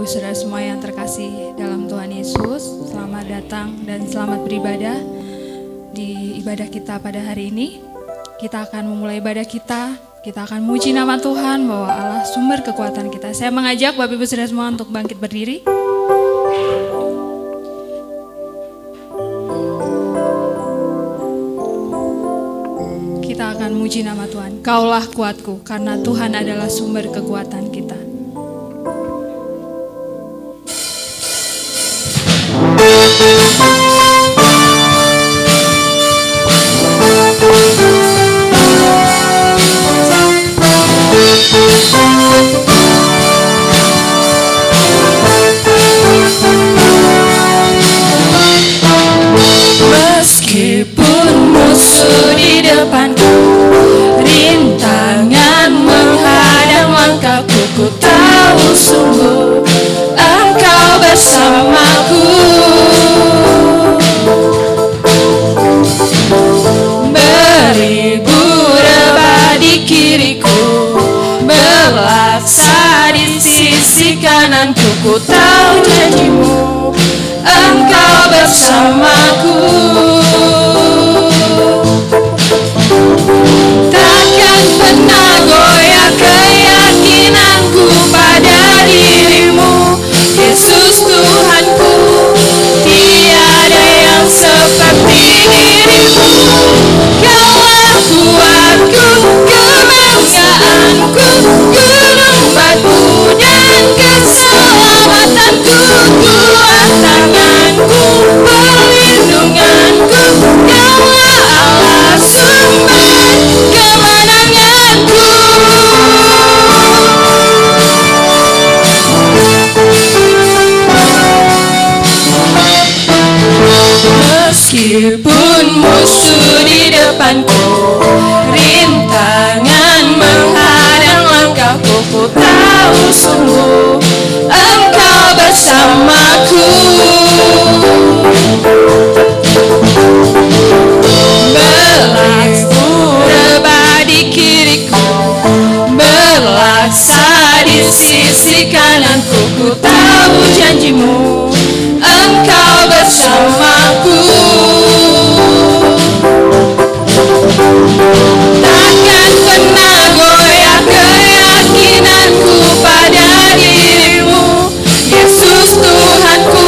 Ibu saudara semua yang terkasih dalam Tuhan Yesus, selamat datang dan selamat beribadah di ibadah kita pada hari ini. Kita akan memulai ibadah kita akan memuji nama Tuhan bahwa Allah sumber kekuatan kita. Saya mengajak Bapak Ibu saudara semua untuk bangkit berdiri. Kita akan memuji nama Tuhan. Kaulah kuatku, karena Tuhan adalah sumber kekuatan kita. Meskipun musuh di depanku, rintangan menghadang langkahku, ku tahu sungguh Engkau bersamaku. Beribu rebah di kiriku, melaksa di sisi kananku, ku tahu janjimu Engkau bersamaku. Takkan pernah goyah keyakinanku pada dirimu, Yesus Tuhanku. Tiada yang seperti dirimu. Kaulah kuatku, kebanggaanku, gunung batu dan keselamatanku. Kuat tanganku, perlindunganku, Kaulah Allah sumber kemenanganku. Meskipun musuh di depanku, rintangan menghadang langkahku, ku tahu sungguh Engkau bersamaku. Belakku rebah di kiriku, melaksa di sisi kananku, ku tahu janjimu Engkau bersamaku. Takkan pernah goyah keyakinanku pada dirimu, Yesus Tuhanku.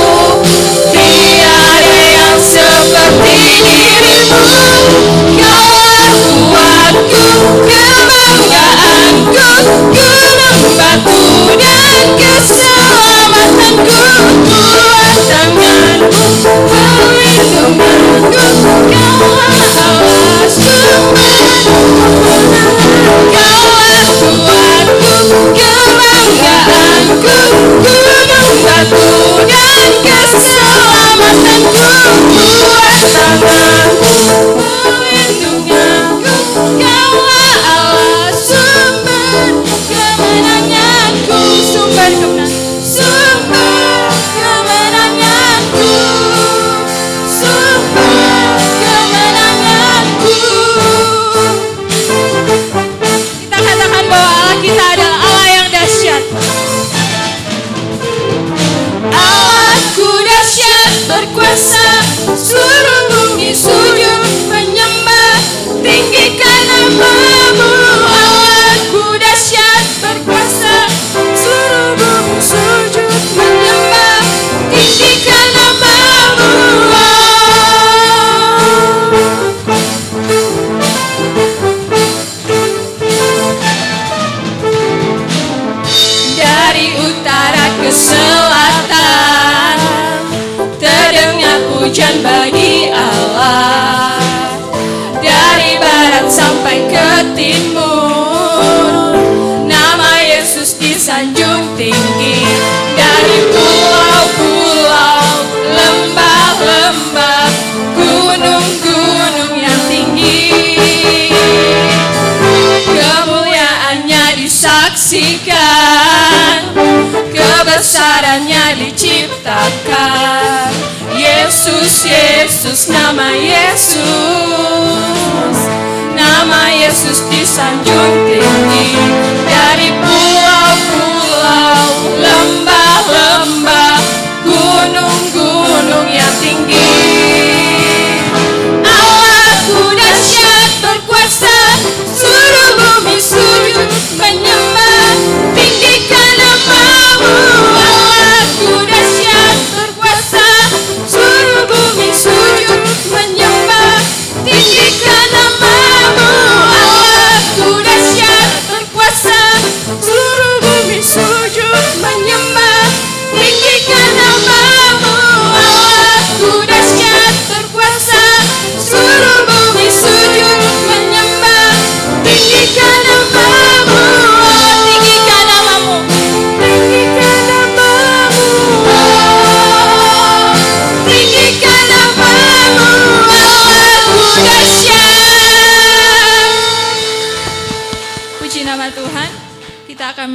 Tiada yang seperti dirimu. Kaulah kuatku, kebanggaanku, gunung batu dan keselamatanku. Kuat tanganku, perlindunganku, Kaulah Allah sumber kemenanganku. Kaulah kuatku, kebanggaanku, gunung batu dan keselamatanku. Kuat tanganku, perlindunganku, Kaulah Allah sumber kemenanganku. Sumber kemenanganku, sumber kemenanganku, sumber kemenanganku. Kita katakan bahwa Allah kita adalah Allah yang dahsyat. Allahku dahsyat berkuasa, seluruh bumi sujud menyembah, tinggikan nama-Mu. Allahku dahsyat berkuasa, seluruh bumi sujud menyembah, tinggikan nama-Mu. Dari utara ke selatan, terdengar pujian bagi Allah. Dari barat sampai ke timur, nama Yesus disanjung tinggi. Dari pulau-pulau, lembah-lembah, gunung-gunung yang tinggi, kemuliaannya disaksikan, kebesarannya diciptakan. Yesus, Yesus, nama Yesus, nama Yesus disanjung tinggi. Dari pulau-pulau, lembah-lembah,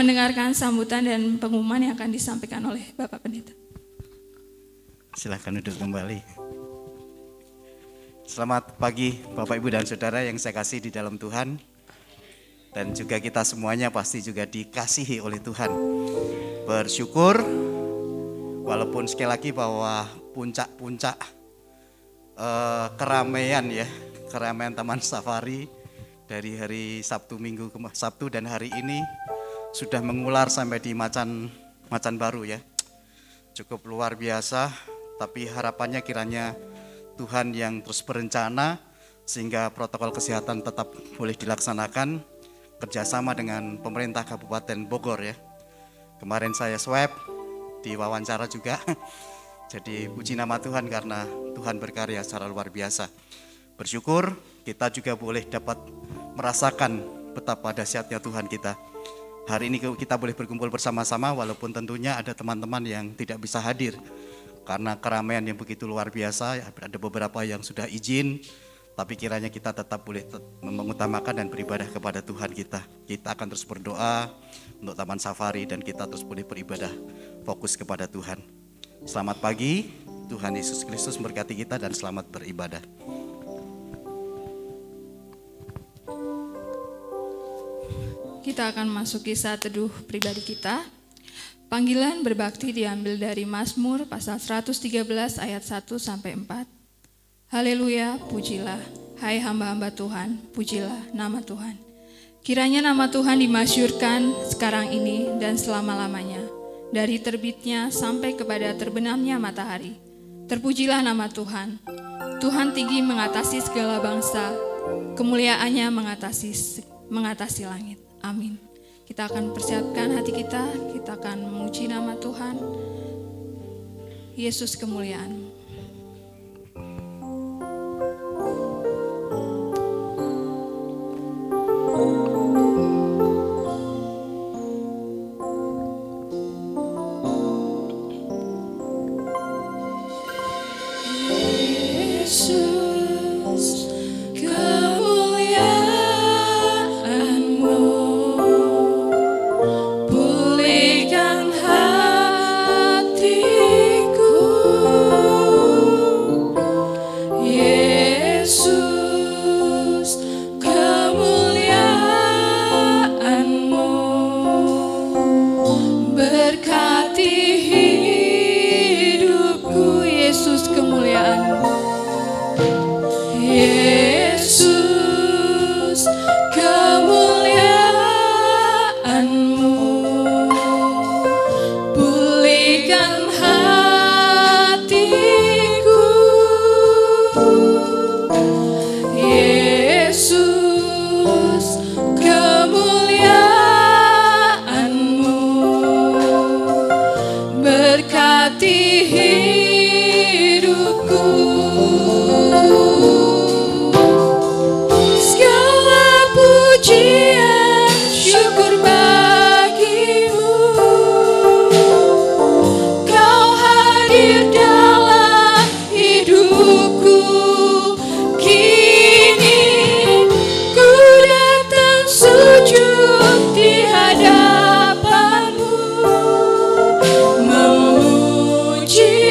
mendengarkan sambutan dan pengumuman yang akan disampaikan oleh Bapak Pendeta. Silahkan duduk kembali. Selamat pagi Bapak Ibu dan Saudara yang saya kasih di dalam Tuhan. Dan juga kita semuanya pasti juga dikasihi oleh Tuhan. Bersyukur walaupun sekali lagi bahwa puncak-puncak keramaian Taman Safari dari hari Sabtu dan hari ini sudah mengular sampai di Macan Baru ya. Cukup luar biasa, tapi harapannya kiranya Tuhan yang terus berencana sehingga protokol kesehatan tetap boleh dilaksanakan kerjasama dengan pemerintah Kabupaten Bogor ya. Kemarin saya swab, diwawancara juga. Jadi puji nama Tuhan karena Tuhan berkarya secara luar biasa. Bersyukur kita juga boleh dapat merasakan betapa dahsyatnya Tuhan kita. Hari ini kita boleh berkumpul bersama-sama walaupun tentunya ada teman-teman yang tidak bisa hadir. Karena keramaian yang begitu luar biasa, ada beberapa yang sudah izin. Tapi kiranya kita tetap boleh mengutamakan dan beribadah kepada Tuhan kita. Kita akan terus berdoa untuk Taman Safari dan kita terus boleh beribadah fokus kepada Tuhan. Selamat pagi, Tuhan Yesus Kristus memberkati kita dan selamat beribadah. Kita akan masuki saat teduh pribadi kita. Panggilan berbakti diambil dari Mazmur pasal 113 ayat 1 sampai 4. Haleluya, pujilah, hai hamba-hamba Tuhan, pujilah nama Tuhan. Kiranya nama Tuhan dimasyhurkan sekarang ini dan selama-lamanya, dari terbitnya sampai kepada terbenamnya matahari. Terpujilah nama Tuhan. Tuhan tinggi mengatasi segala bangsa, kemuliaannya mengatasi langit. Amin. Kita akan persiapkan hati kita akan memuji nama Tuhan. Yesus kemuliaan. Memuji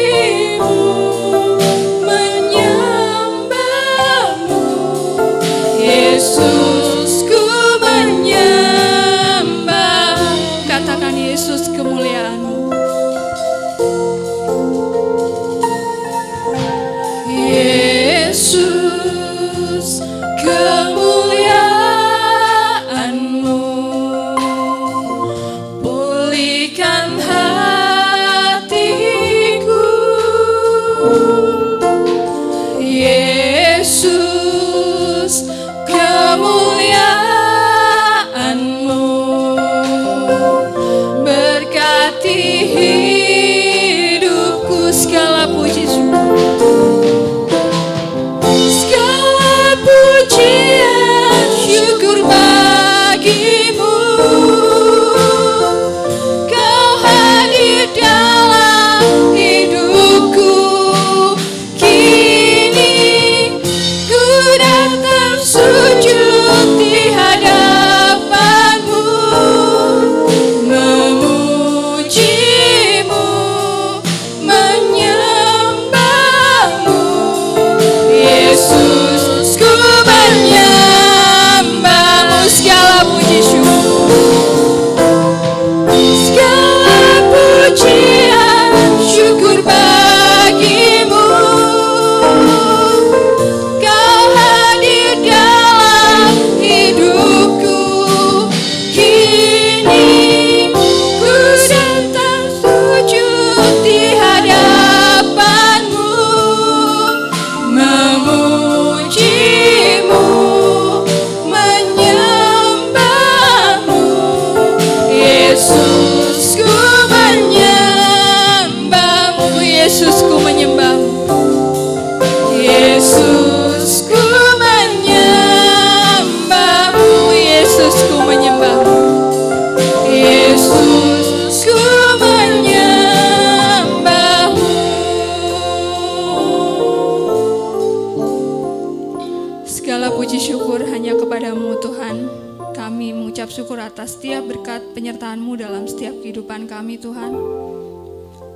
atas setiap berkat penyertaan-Mu dalam setiap kehidupan kami Tuhan.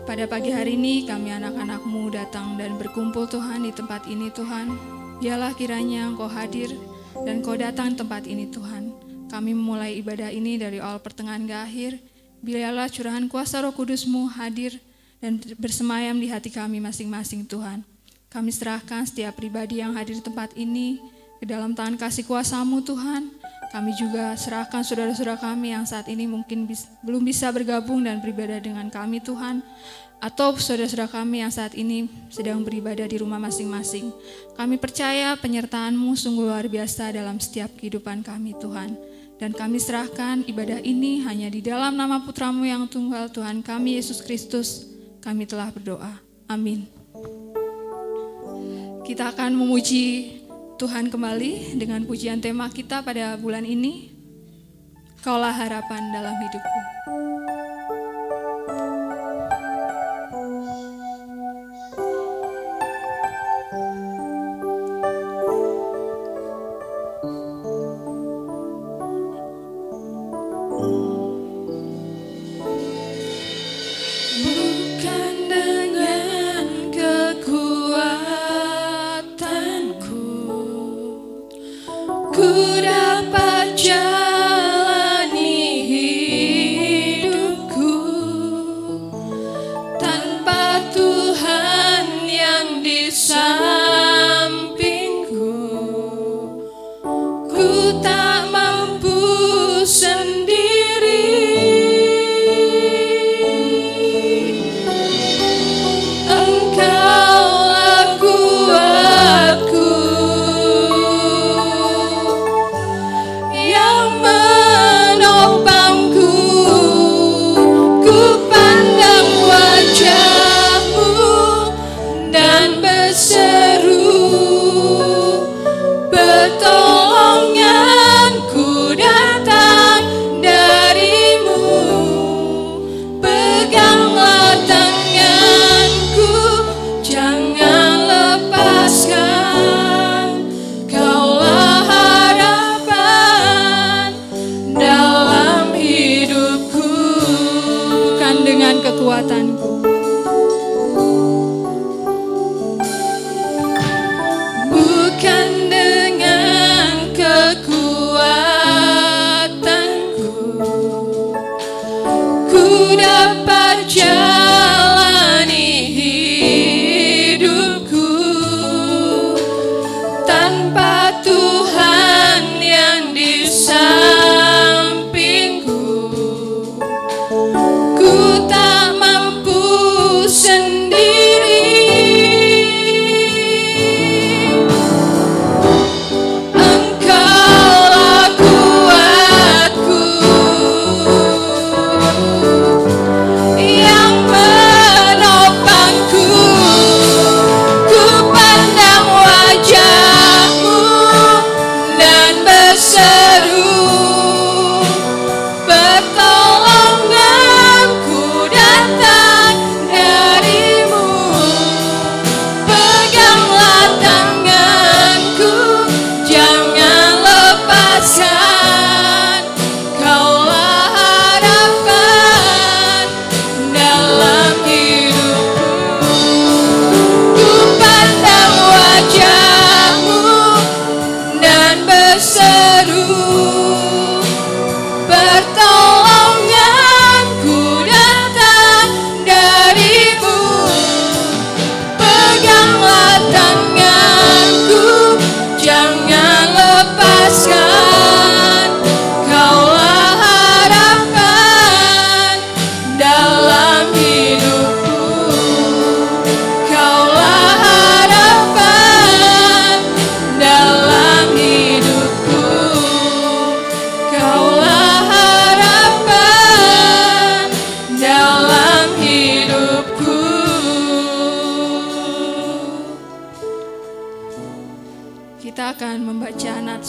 Pada pagi hari ini kami anak-anak-Mu datang dan berkumpul Tuhan di tempat ini Tuhan. Biarlah kiranya Engkau hadir dan Engkau datang di tempat ini Tuhan. Kami memulai ibadah ini dari awal pertengahan ke akhir. Biarlah curahan kuasa Roh Kudus-Mu hadir dan bersemayam di hati kami masing-masing Tuhan. Kami serahkan setiap pribadi yang hadir di tempat ini ke dalam tangan kasih kuasa-Mu Tuhan. Kami juga serahkan saudara-saudara kami yang saat ini mungkin belum bisa bergabung dan beribadah dengan kami Tuhan. Atau saudara-saudara kami yang saat ini sedang beribadah di rumah masing-masing. Kami percaya penyertaan-Mu sungguh luar biasa dalam setiap kehidupan kami Tuhan. Dan kami serahkan ibadah ini hanya di dalam nama Putra-Mu yang tunggal Tuhan kami Yesus Kristus. Kami telah berdoa. Amin. Kita akan memuji Tuhan kembali dengan pujian tema kita pada bulan ini. Kaulah harapan dalam hidupku.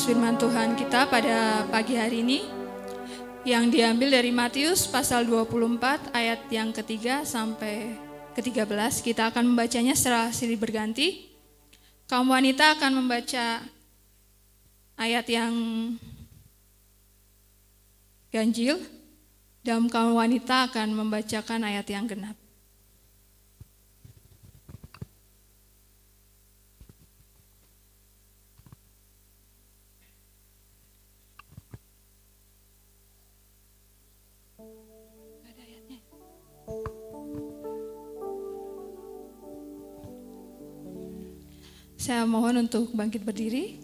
Firman Tuhan kita pada pagi hari ini yang diambil dari Matius pasal 24 ayat yang ketiga sampai ke-13. Kita akan membacanya secara silih berganti. Kaum wanita akan membaca ayat yang ganjil dan kaum wanita akan membacakan ayat yang genap. Saya mohon untuk bangkit berdiri.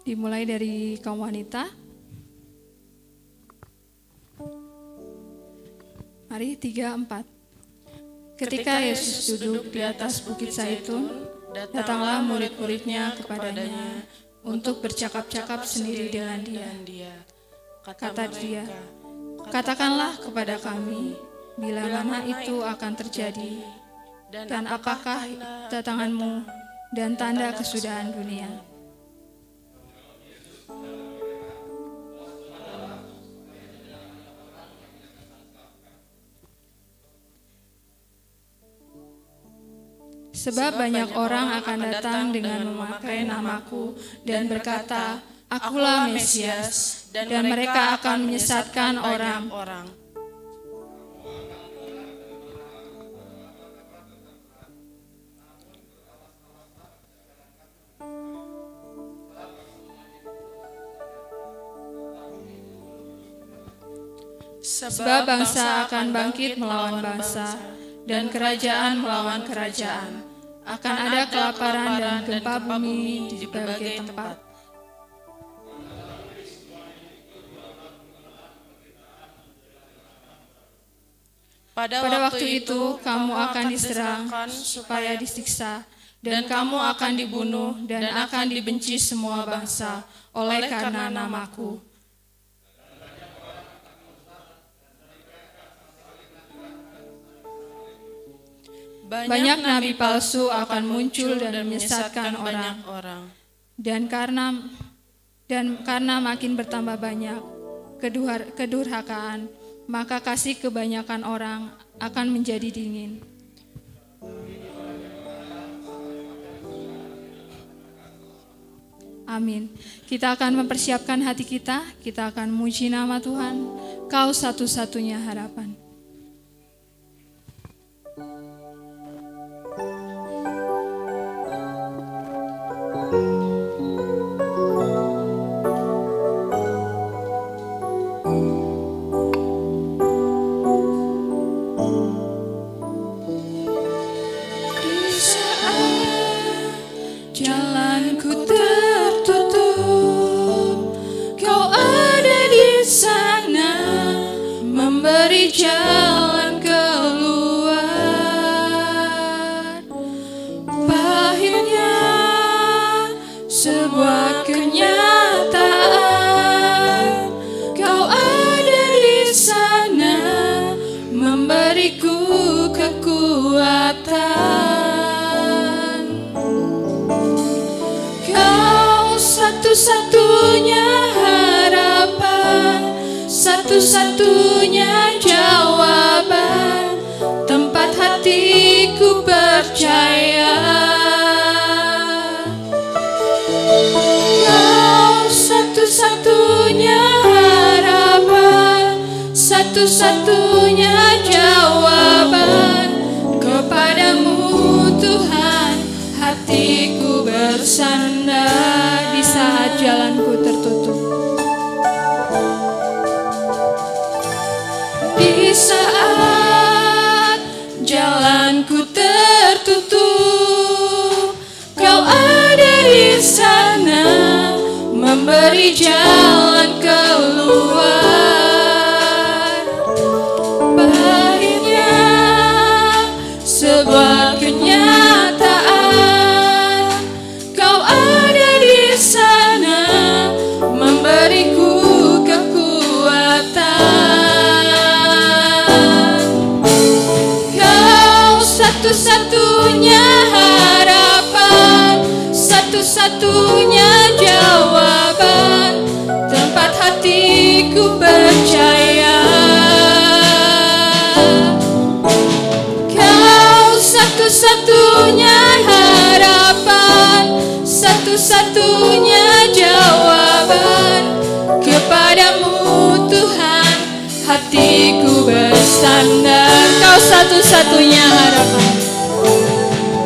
Dimulai dari kaum wanita. Mari 3, 4. Ketika Yesus duduk di atas bukit Zaitun, datanglah murid-muridnya kepadanya untuk bercakap-cakap sendiri dengan dia. Kata dia, "Katakanlah kepada kami, bila mana itu akan terjadi, dan apakah datanganmu dan tanda kesudahan dunia?" Sebab banyak orang akan datang dengan memakai namaku dan berkata, "Akulah Mesias," dan mereka akan menyesatkan orang. Sebab bangsa akan bangkit melawan bangsa, dan kerajaan melawan kerajaan. Akan ada kelaparan dan gempa bumi di berbagai tempat. Pada waktu itu kamu akan diserang supaya disiksa, dan kamu akan dibunuh dan akan dibenci semua bangsa oleh karena namaku. Banyak nabi palsu akan muncul dan menyesatkan orang. Dan karena makin bertambah banyak kedurhakaan, maka kasih kebanyakan orang akan menjadi dingin. Amin. Kita akan mempersiapkan hati kita akan memuji nama Tuhan. Kau satu-satunya harapan. Jalan keluar, pahitnya sebuah kenyataan. Kau ada di sana, memberiku kekuatan. Kau satu-satunya harapan, satu-satunya jawaban, tempat hatiku percaya. Kau satu-satunya harapan, satu-satunya jawaban. Kepadamu Tuhan, hatiku bersandar di saat jalanku tertutup. Di saat jalanku tertutup, Kau ada di sana, memberi jalan keluar. Pahitnya sebuah kenyataan, Kau ada di sana, memberiku satu-satunya harapan, satu-satunya jawaban, tempat hati satu-satunya harapan, satu-satunya jawaban. Kepadamu Tuhan hatiku bersandar. Kau satu-satunya harapan,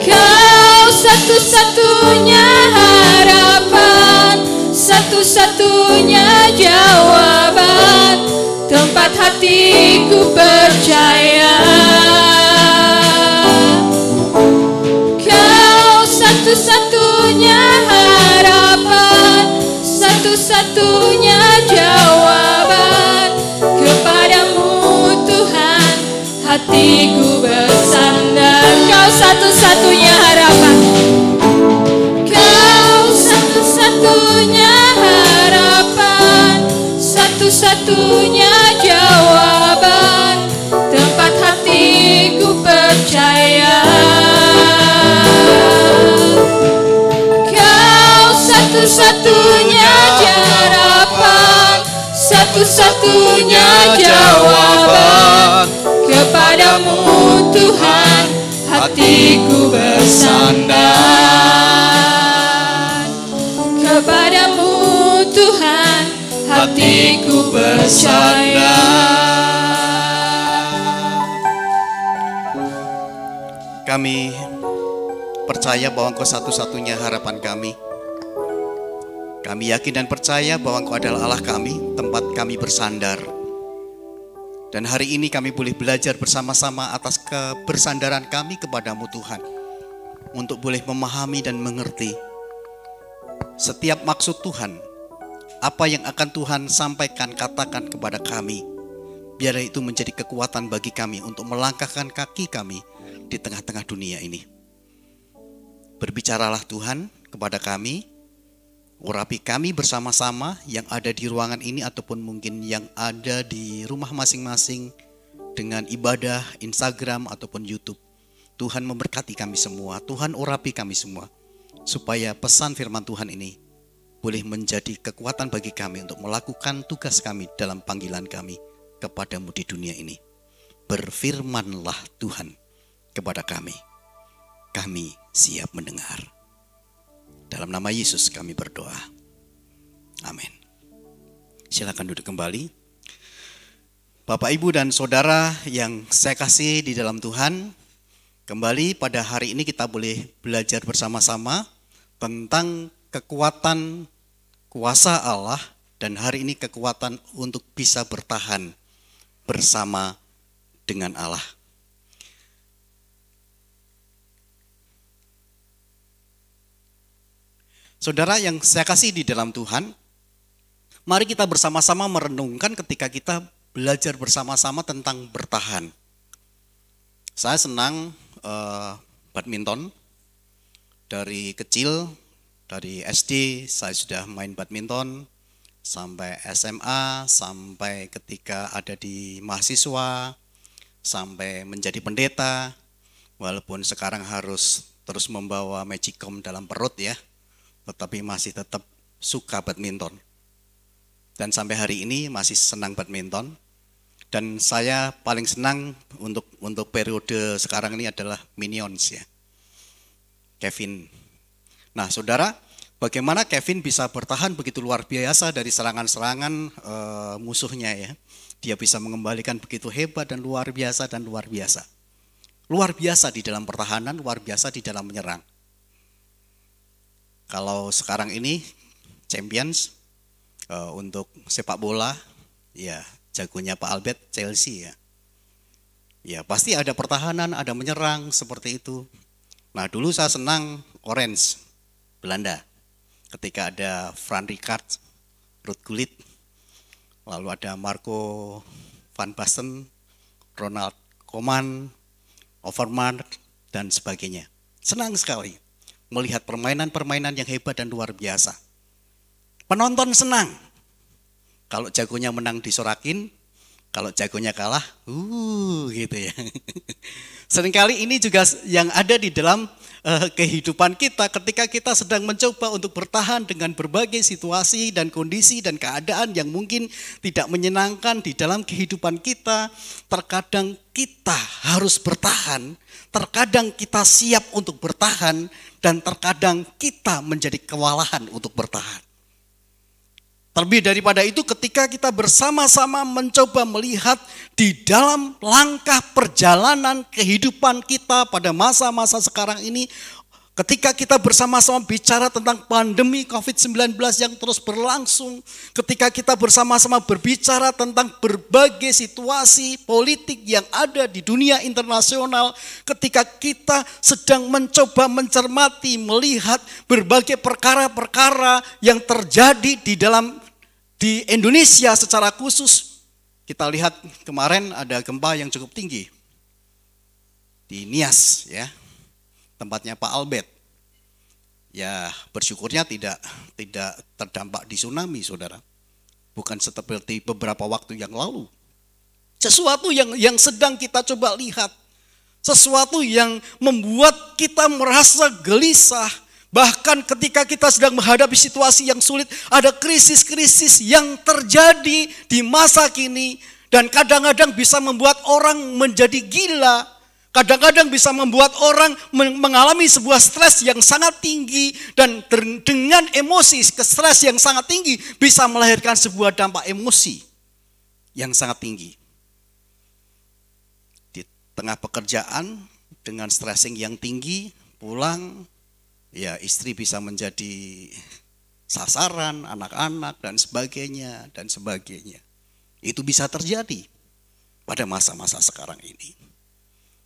Kau satu-satunya harapan, satu-satunya jawaban. Tempat hatiku percaya, Kau satu-satunya harapan, satu-satunya jawaban. Kepadamu Tuhan hatiku bersandar. Kau satu-satunya harapan, Kau satu-satunya harapan, satu-satunya jawaban. Tempat hatiku percaya, Kau satu-satunya harapan, satu-satunya jawaban. Kepadamu Tuhan hatiku bersandar. Kepadamu Tuhan hatiku percaya. Kami percaya bahwa Engkau satu-satunya harapan kami. Kami yakin dan percaya bahwa Engkau adalah Allah kami, tempat kami bersandar. Dan hari ini kami boleh belajar bersama-sama atas kebersandaran kami kepadamu Tuhan. Untuk boleh memahami dan mengerti setiap maksud Tuhan. Apa yang akan Tuhan sampaikan, katakan kepada kami. Biarlah itu menjadi kekuatan bagi kami untuk melangkahkan kaki kami di tengah-tengah dunia ini. Berbicaralah Tuhan kepada kami. Urapi kami bersama-sama yang ada di ruangan ini ataupun mungkin yang ada di rumah masing-masing dengan ibadah Instagram ataupun YouTube. Tuhan memberkati kami semua, Tuhan urapi kami semua, supaya pesan firman Tuhan ini boleh menjadi kekuatan bagi kami untuk melakukan tugas kami dalam panggilan kami kepadamu di dunia ini. Berfirmanlah Tuhan kepada kami siap mendengar. Dalam nama Yesus kami berdoa. Amin. Silakan duduk kembali. Bapak, Ibu, dan Saudara yang saya kasih di dalam Tuhan, kembali pada hari ini kita boleh belajar bersama-sama tentang kekuatan kuasa Allah, dan hari ini kekuatan untuk bisa bertahan bersama dengan Allah. Saudara yang saya kasih di dalam Tuhan, mari kita bersama-sama merenungkan ketika kita belajar bersama-sama tentang bertahan. Saya senang badminton. Dari kecil, dari SD saya sudah main badminton, sampai SMA, sampai ketika ada di mahasiswa, sampai menjadi pendeta, walaupun sekarang harus terus membawa magicom dalam perut ya, tetapi masih tetap suka badminton. Dan sampai hari ini masih senang badminton. Dan saya paling senang untuk periode sekarang ini adalah Minions ya, Kevin. Nah saudara, bagaimana Kevin bisa bertahan begitu luar biasa dari serangan-serangan musuhnya ya. Dia bisa mengembalikan begitu hebat dan luar biasa dan luar biasa. Luar biasa di dalam pertahanan, luar biasa di dalam menyerang. Kalau sekarang ini Champions untuk sepak bola, ya jagonya Pak Albert Chelsea ya. Ya pasti ada pertahanan, ada menyerang seperti itu. Nah dulu saya senang Orange, Belanda. Ketika ada Van Rijkaard, Ruud Gullit, lalu ada Marco van Basten, Ronald Koeman, Overmars, dan sebagainya. Senang sekali melihat permainan-permainan yang hebat dan luar biasa. Penonton senang. Kalau jagonya menang disorakin, kalau jagonya kalah, gitu ya. Seringkali ini juga yang ada di dalam kehidupan kita ketika kita sedang mencoba untuk bertahan dengan berbagai situasi dan kondisi dan keadaan yang mungkin tidak menyenangkan di dalam kehidupan kita. Terkadang kita harus bertahan, terkadang kita siap untuk bertahan, dan terkadang kita menjadi kewalahan untuk bertahan. Terlebih daripada itu, ketika kita bersama-sama mencoba melihat di dalam langkah perjalanan kehidupan kita pada masa-masa sekarang ini, ketika kita bersama-sama bicara tentang pandemi COVID-19 yang terus berlangsung, ketika kita bersama-sama berbicara tentang berbagai situasi politik yang ada di dunia internasional, ketika kita sedang mencoba mencermati, melihat berbagai perkara-perkara yang terjadi di Indonesia secara khusus, kita lihat kemarin ada gempa yang cukup tinggi di Nias, ya, tempatnya Pak Albert. Ya, bersyukurnya tidak terdampak di tsunami, saudara. Bukan seperti beberapa waktu yang lalu. Sesuatu yang sedang kita coba lihat, sesuatu yang membuat kita merasa gelisah. Bahkan ketika kita sedang menghadapi situasi yang sulit, ada krisis-krisis yang terjadi di masa kini. Dan kadang-kadang bisa membuat orang menjadi gila. Kadang-kadang bisa membuat orang mengalami sebuah stres yang sangat tinggi. Dan dengan emosi, stres yang sangat tinggi, bisa melahirkan sebuah dampak emosi yang sangat tinggi. Di tengah pekerjaan, dengan stressing yang tinggi, pulang, ya istri bisa menjadi sasaran, anak-anak dan sebagainya dan sebagainya. Itu bisa terjadi pada masa-masa sekarang ini.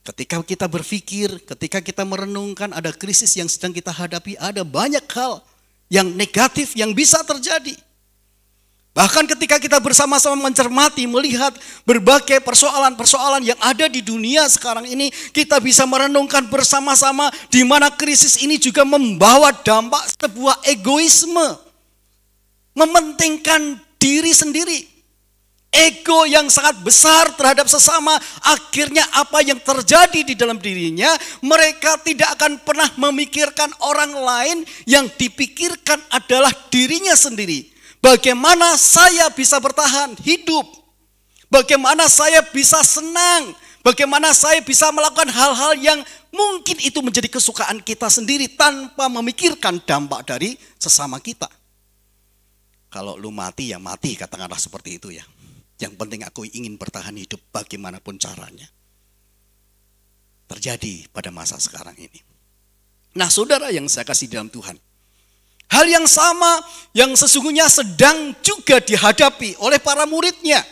Ketika kita berpikir, ketika kita merenungkan ada krisis yang sedang kita hadapi, ada banyak hal yang negatif yang bisa terjadi. Bahkan ketika kita bersama-sama mencermati, melihat berbagai persoalan-persoalan yang ada di dunia sekarang ini, kita bisa merenungkan bersama-sama di mana krisis ini juga membawa dampak sebuah egoisme. Mementingkan diri sendiri. Ego yang sangat besar terhadap sesama, akhirnya apa yang terjadi di dalam dirinya, mereka tidak akan pernah memikirkan orang lain, yang dipikirkan adalah dirinya sendiri. Bagaimana saya bisa bertahan hidup? Bagaimana saya bisa senang? Bagaimana saya bisa melakukan hal-hal yang mungkin itu menjadi kesukaan kita sendiri tanpa memikirkan dampak dari sesama kita. Kalau lu mati ya mati, katakanlah seperti itu ya. Yang penting aku ingin bertahan hidup bagaimanapun caranya. Terjadi pada masa sekarang ini. Nah, saudara yang saya kasih dalam Tuhan, hal yang sama yang sesungguhnya sedang juga dihadapi oleh para muridnya.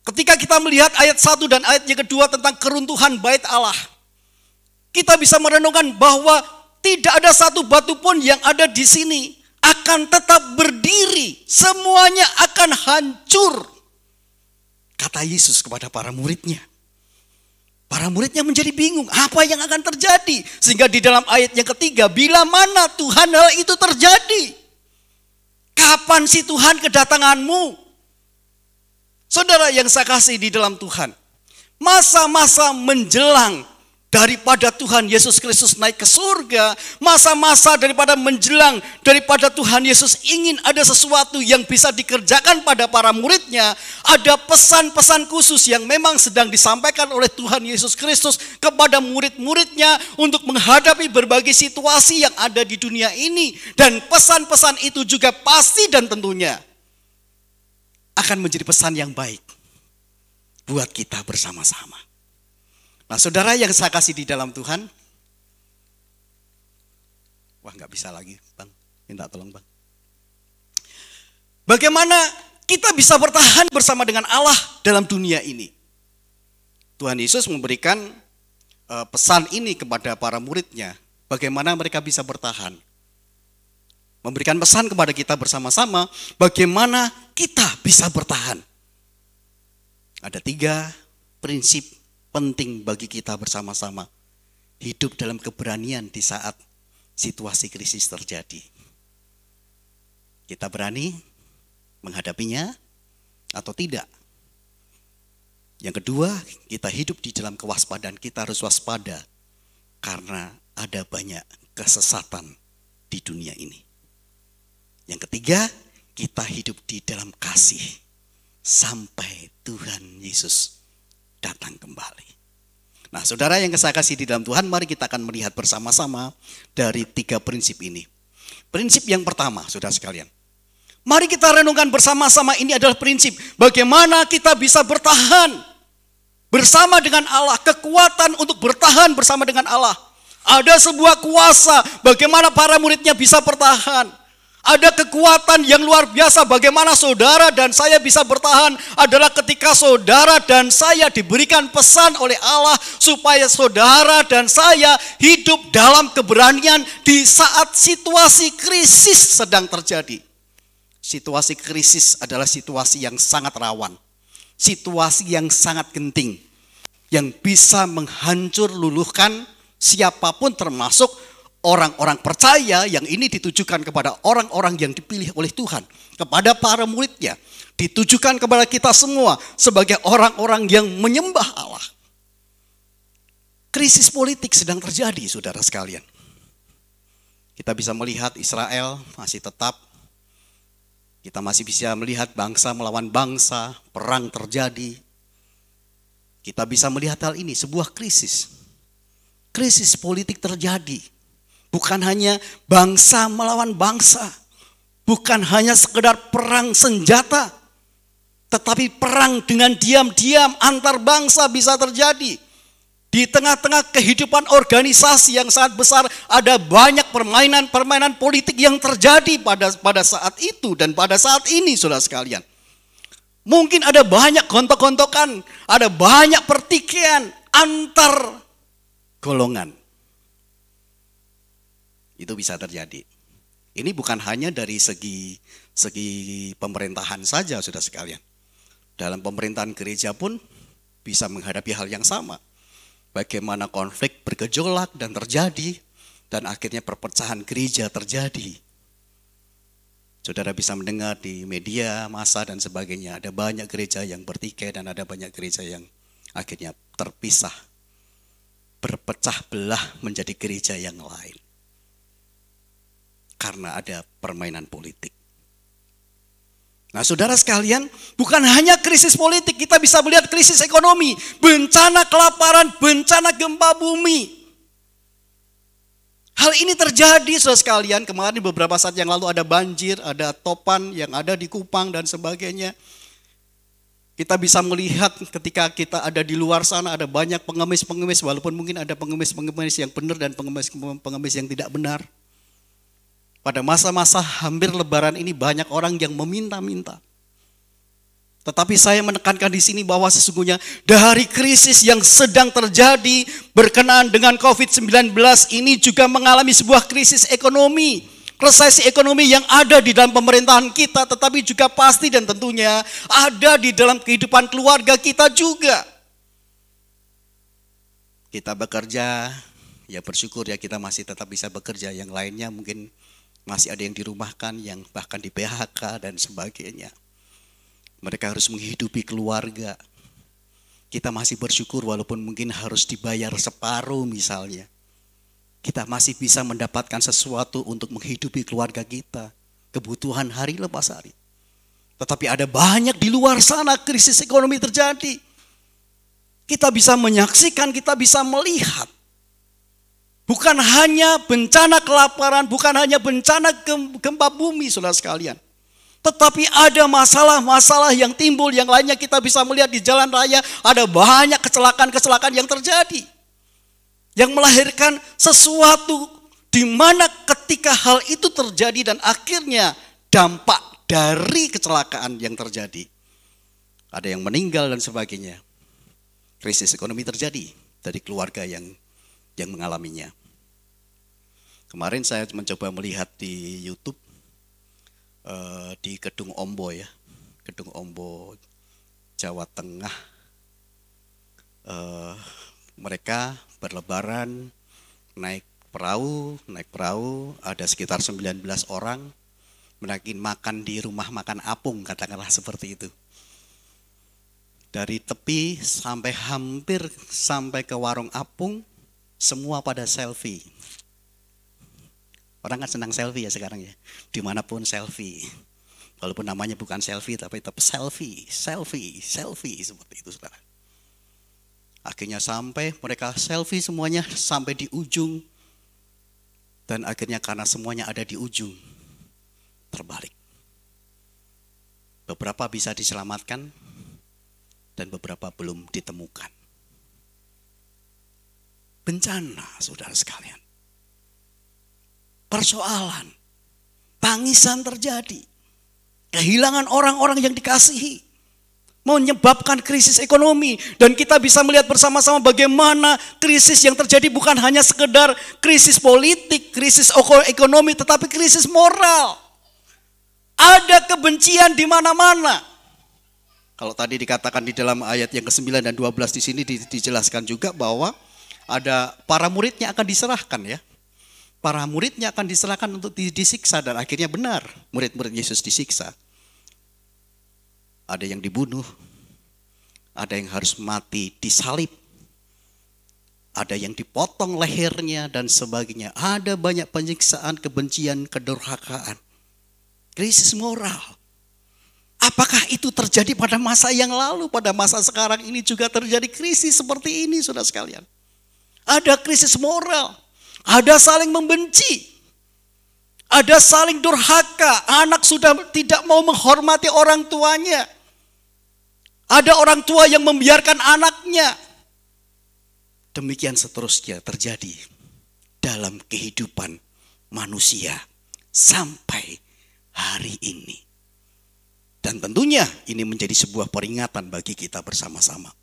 Ketika kita melihat ayat 1 dan ayat yang kedua tentang keruntuhan bait Allah, kita bisa merenungkan bahwa tidak ada satu batu pun yang ada di sini akan tetap berdiri, semuanya akan hancur, kata Yesus kepada para muridnya. Para muridnya menjadi bingung, apa yang akan terjadi? Sehingga di dalam ayat yang ketiga, bila mana Tuhan hal itu terjadi? Kapan sih Tuhan kedatanganmu? Saudara yang saya kasih di dalam Tuhan, masa-masa menjelang daripada Tuhan Yesus Kristus naik ke surga, masa-masa daripada menjelang daripada Tuhan Yesus ingin ada sesuatu yang bisa dikerjakan pada para muridnya, ada pesan-pesan khusus yang memang sedang disampaikan oleh Tuhan Yesus Kristus kepada murid-muridnya untuk menghadapi berbagai situasi yang ada di dunia ini. Dan pesan-pesan itu juga pasti dan tentunya akan menjadi pesan yang baik buat kita bersama-sama. Nah, saudara yang saya kasih di dalam Tuhan, wah nggak bisa lagi, Bang, minta tolong Bang. Bagaimana kita bisa bertahan bersama dengan Allah dalam dunia ini? Tuhan Yesus memberikan pesan ini kepada para muridnya, bagaimana mereka bisa bertahan. Memberikan pesan kepada kita bersama-sama, bagaimana kita bisa bertahan. Ada 3 prinsip penting bagi kita bersama-sama hidup dalam keberanian di saat situasi krisis terjadi. Kita berani menghadapinya atau tidak? Yang kedua, kita hidup di dalam kewaspadaan. Kita harus waspada karena ada banyak kesesatan di dunia ini. Yang ketiga, kita hidup di dalam kasih sampai Tuhan Yesus datang kembali. Nah, saudara yang saya kasih di dalam Tuhan, mari kita akan melihat bersama-sama dari 3 prinsip ini. Prinsip yang pertama, saudara sekalian, mari kita renungkan bersama-sama. Ini adalah prinsip bagaimana kita bisa bertahan bersama dengan Allah, kekuatan untuk bertahan bersama dengan Allah. Ada sebuah kuasa bagaimana para muridnya bisa bertahan. Ada kekuatan yang luar biasa bagaimana saudara dan saya bisa bertahan adalah ketika saudara dan saya diberikan pesan oleh Allah supaya saudara dan saya hidup dalam keberanian di saat situasi krisis sedang terjadi. Situasi krisis adalah situasi yang sangat rawan, situasi yang sangat genting, yang bisa menghancur luluhkan siapapun termasuk orang-orang percaya. Yang ini ditujukan kepada orang-orang yang dipilih oleh Tuhan, kepada para muridnya, ditujukan kepada kita semua sebagai orang-orang yang menyembah Allah. Krisis politik sedang terjadi, saudara sekalian. Kita bisa melihat Israel masih tetap, kita masih bisa melihat bangsa melawan bangsa, perang terjadi. Kita bisa melihat hal ini, sebuah krisis. Krisis politik terjadi. Bukan hanya bangsa melawan bangsa, bukan hanya sekedar perang senjata, tetapi perang dengan diam-diam antar bangsa bisa terjadi. Di tengah-tengah kehidupan organisasi yang sangat besar, ada banyak permainan politik yang terjadi pada saat itu dan pada saat ini, saudara sekalian. Mungkin ada banyak gontok-gontokan, ada banyak pertikaian antar golongan. Itu bisa terjadi. Ini bukan hanya dari segi pemerintahan saja, saudara sekalian. Dalam pemerintahan gereja pun bisa menghadapi hal yang sama. Bagaimana konflik bergejolak dan terjadi, dan akhirnya perpecahan gereja terjadi. Saudara bisa mendengar di media massa dan sebagainya, ada banyak gereja yang bertikai dan ada banyak gereja yang akhirnya terpisah, berpecah belah menjadi gereja yang lain. Karena ada permainan politik. Nah, saudara sekalian, bukan hanya krisis politik, kita bisa melihat krisis ekonomi, bencana kelaparan, bencana gempa bumi. Hal ini terjadi, saudara sekalian. Kemarin beberapa saat yang lalu ada banjir, ada topan yang ada di Kupang dan sebagainya. Kita bisa melihat ketika kita ada di luar sana, ada banyak pengemis-pengemis, walaupun mungkin ada pengemis-pengemis yang benar dan pengemis-pengemis yang tidak benar. Pada masa-masa hampir lebaran ini banyak orang yang meminta-minta. Tetapi saya menekankan di sini bahwa sesungguhnya dari krisis yang sedang terjadi berkenaan dengan COVID-19 ini juga mengalami sebuah krisis ekonomi. Resesi ekonomi yang ada di dalam pemerintahan kita, tetapi juga pasti dan tentunya ada di dalam kehidupan keluarga kita juga. Kita bekerja, ya bersyukur ya kita masih tetap bisa bekerja. Yang lainnya mungkin masih ada yang dirumahkan, yang bahkan di PHK dan sebagainya. Mereka harus menghidupi keluarga. Kita masih bersyukur walaupun mungkin harus dibayar separuh misalnya. Kita masih bisa mendapatkan sesuatu untuk menghidupi keluarga kita. Kebutuhan hari lepas hari. Tetapi ada banyak di luar sana krisis ekonomi terjadi. Kita bisa menyaksikan, kita bisa melihat. Bukan hanya bencana kelaparan, bukan hanya bencana gempa bumi, saudara sekalian. Tetapi ada masalah-masalah yang timbul, yang lainnya kita bisa melihat di jalan raya, ada banyak kecelakaan-kecelakaan yang terjadi. Yang melahirkan sesuatu di mana ketika hal itu terjadi dan akhirnya dampak dari kecelakaan yang terjadi. Ada yang meninggal dan sebagainya. Krisis ekonomi terjadi dari keluarga yang mengalaminya. Kemarin saya mencoba melihat di YouTube di Kedung Ombo ya, Kedung Ombo, Jawa Tengah. Mereka berlebaran naik perahu, ada sekitar 19 orang makan di rumah makan apung, katakanlah seperti itu. Dari tepi sampai hampir sampai ke warung apung, semua pada selfie. Orang kan senang selfie ya sekarang ya. Dimanapun selfie. Walaupun namanya bukan selfie tapi tetap selfie seperti itu saudara. Akhirnya sampai mereka selfie semuanya sampai di ujung. Dan akhirnya karena semuanya ada di ujung, terbalik. Beberapa bisa diselamatkan dan beberapa belum ditemukan. Bencana saudara sekalian. Persoalan, tangisan terjadi. Kehilangan orang-orang yang dikasihi. Menyebabkan krisis ekonomi. Dan kita bisa melihat bersama-sama bagaimana krisis yang terjadi bukan hanya sekedar krisis politik, krisis ekonomi, tetapi krisis moral. Ada kebencian di mana-mana. Kalau tadi dikatakan di dalam ayat yang ke-9 dan 12 di sini dijelaskan juga bahwa ada para muridnya akan diserahkan ya. Para muridnya akan diserahkan untuk disiksa dan akhirnya benar murid-murid Yesus disiksa. Ada yang dibunuh, ada yang harus mati disalib, ada yang dipotong lehernya dan sebagainya. Ada banyak penyiksaan, kebencian, kedurhakaan, krisis moral. Apakah itu terjadi pada masa yang lalu? Pada masa sekarang ini juga terjadi krisis seperti ini saudara sekalian. Ada krisis moral. Ada saling membenci. Ada saling durhaka. Anak sudah tidak mau menghormati orang tuanya. Ada orang tua yang membiarkan anaknya. Demikian seterusnya terjadi dalam kehidupan manusia sampai hari ini. Dan tentunya ini menjadi sebuah peringatan bagi kita bersama-sama.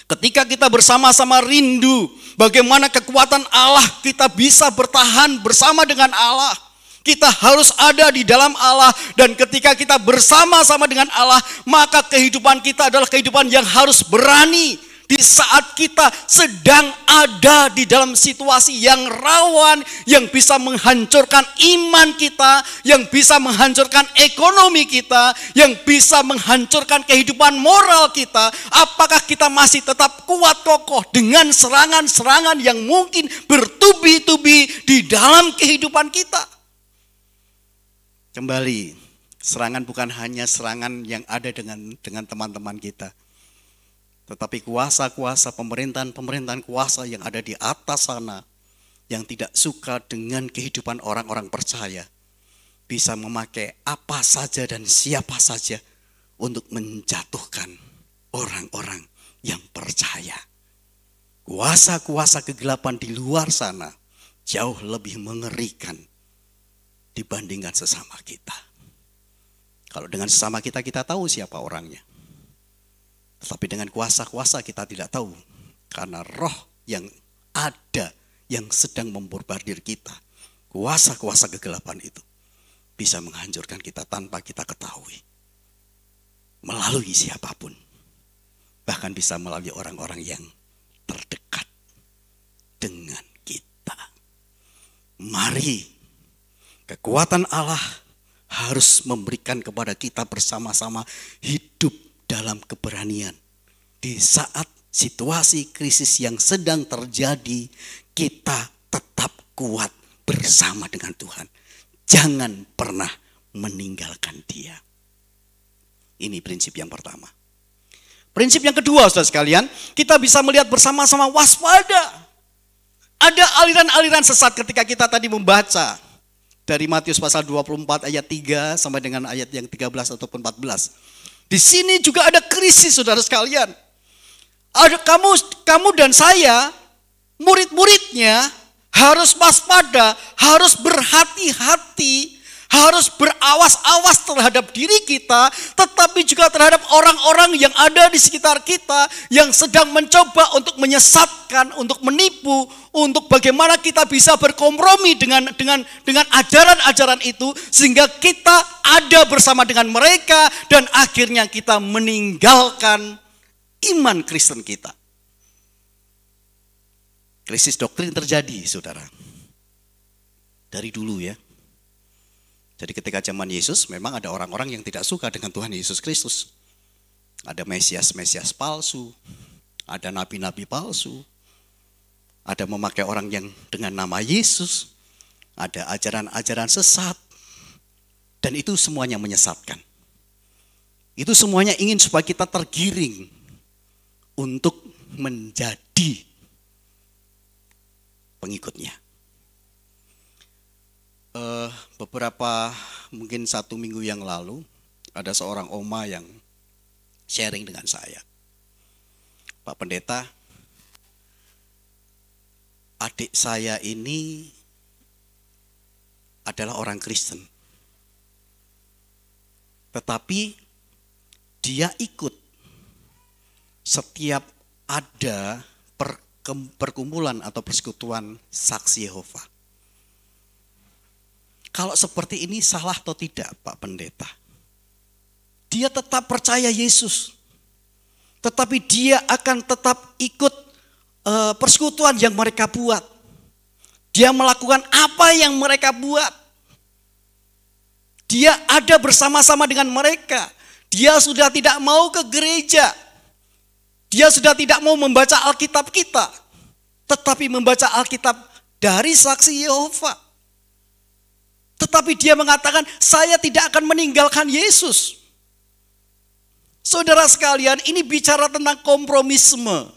Ketika kita bersama-sama rindu bagaimana kekuatan Allah, kita bisa bertahan bersama dengan Allah. Kita harus ada di dalam Allah. Dan ketika kita bersama-sama dengan Allah, maka kehidupan kita adalah kehidupan yang harus berani. Di saat kita sedang ada di dalam situasi yang rawan, yang bisa menghancurkan iman kita, yang bisa menghancurkan ekonomi kita, yang bisa menghancurkan kehidupan moral kita, apakah kita masih tetap kuat kokoh dengan serangan-serangan yang mungkin bertubi-tubi di dalam kehidupan kita? Kembali, serangan bukan hanya serangan yang ada dengan teman-teman kita. Tetapi kuasa-kuasa pemerintahan kuasa yang ada di atas sana, yang tidak suka dengan kehidupan orang-orang percaya, bisa memakai apa saja dan siapa saja untuk menjatuhkan orang-orang yang percaya. Kuasa-kuasa kegelapan di luar sana jauh lebih mengerikan dibandingkan sesama kita. Kalau dengan sesama kita, kita tahu siapa orangnya. Tetapi dengan kuasa-kuasa kita tidak tahu. Karena roh yang ada yang sedang memborbardir kita. Kuasa-kuasa kegelapan itu bisa menghancurkan kita tanpa kita ketahui. Melalui siapapun. Bahkan bisa melalui orang-orang yang terdekat dengan kita. Mari kekuatan Allah harus memberikan kepada kita bersama-sama hidup dalam keberanian. Di saat situasi krisis yang sedang terjadi, kita tetap kuat bersama dengan Tuhan. Jangan pernah meninggalkan Dia. Ini prinsip yang pertama. Prinsip yang kedua, saudara sekalian, kita bisa melihat bersama-sama waspada. Ada aliran-aliran sesat ketika kita tadi membaca dari Matius pasal 24 ayat 3 sampai dengan ayat yang 13 ataupun 14. Di sini juga ada krisis, saudara sekalian. Ada kamu dan saya, murid-muridnya harus waspada, harus berhati-hati, harus berawas-awas terhadap diri kita, tetapi juga terhadap orang-orang yang ada di sekitar kita yang sedang mencoba untuk menyesatkan, untuk menipu, untuk bagaimana kita bisa berkompromi dengan ajaran-ajaran itu sehingga kita ada bersama dengan mereka dan akhirnya kita meninggalkan iman Kristen kita. Krisis doktrin terjadi, saudara. Dari dulu ya. Jadi ketika zaman Yesus memang ada orang-orang yang tidak suka dengan Tuhan Yesus Kristus. Ada Mesias-Mesias palsu, ada nabi-nabi palsu, Ada memakai orang yang dengan nama Yesus, ada ajaran-ajaran sesat, dan itu semuanya menyesatkan. Itu semuanya ingin supaya kita tergiring untuk menjadi pengikutnya. Beberapa mungkin 1 minggu yang lalu ada seorang oma yang sharing dengan saya. Pak Pendeta, adik saya ini adalah orang Kristen. Tetapi dia ikut setiap ada perkumpulan atau persekutuan saksi Yehova. Kalau seperti ini salah atau tidak, Pak Pendeta? Dia tetap percaya Yesus. Tetapi dia akan tetap ikut persekutuan yang mereka buat. Dia melakukan apa yang mereka buat. Dia ada bersama-sama dengan mereka. Dia sudah tidak mau ke gereja. Dia sudah tidak mau membaca Alkitab kita. Tetapi membaca Alkitab dari saksi Yehova. Tetapi dia mengatakan, saya tidak akan meninggalkan Yesus. Saudara sekalian, ini bicara tentang kompromisme.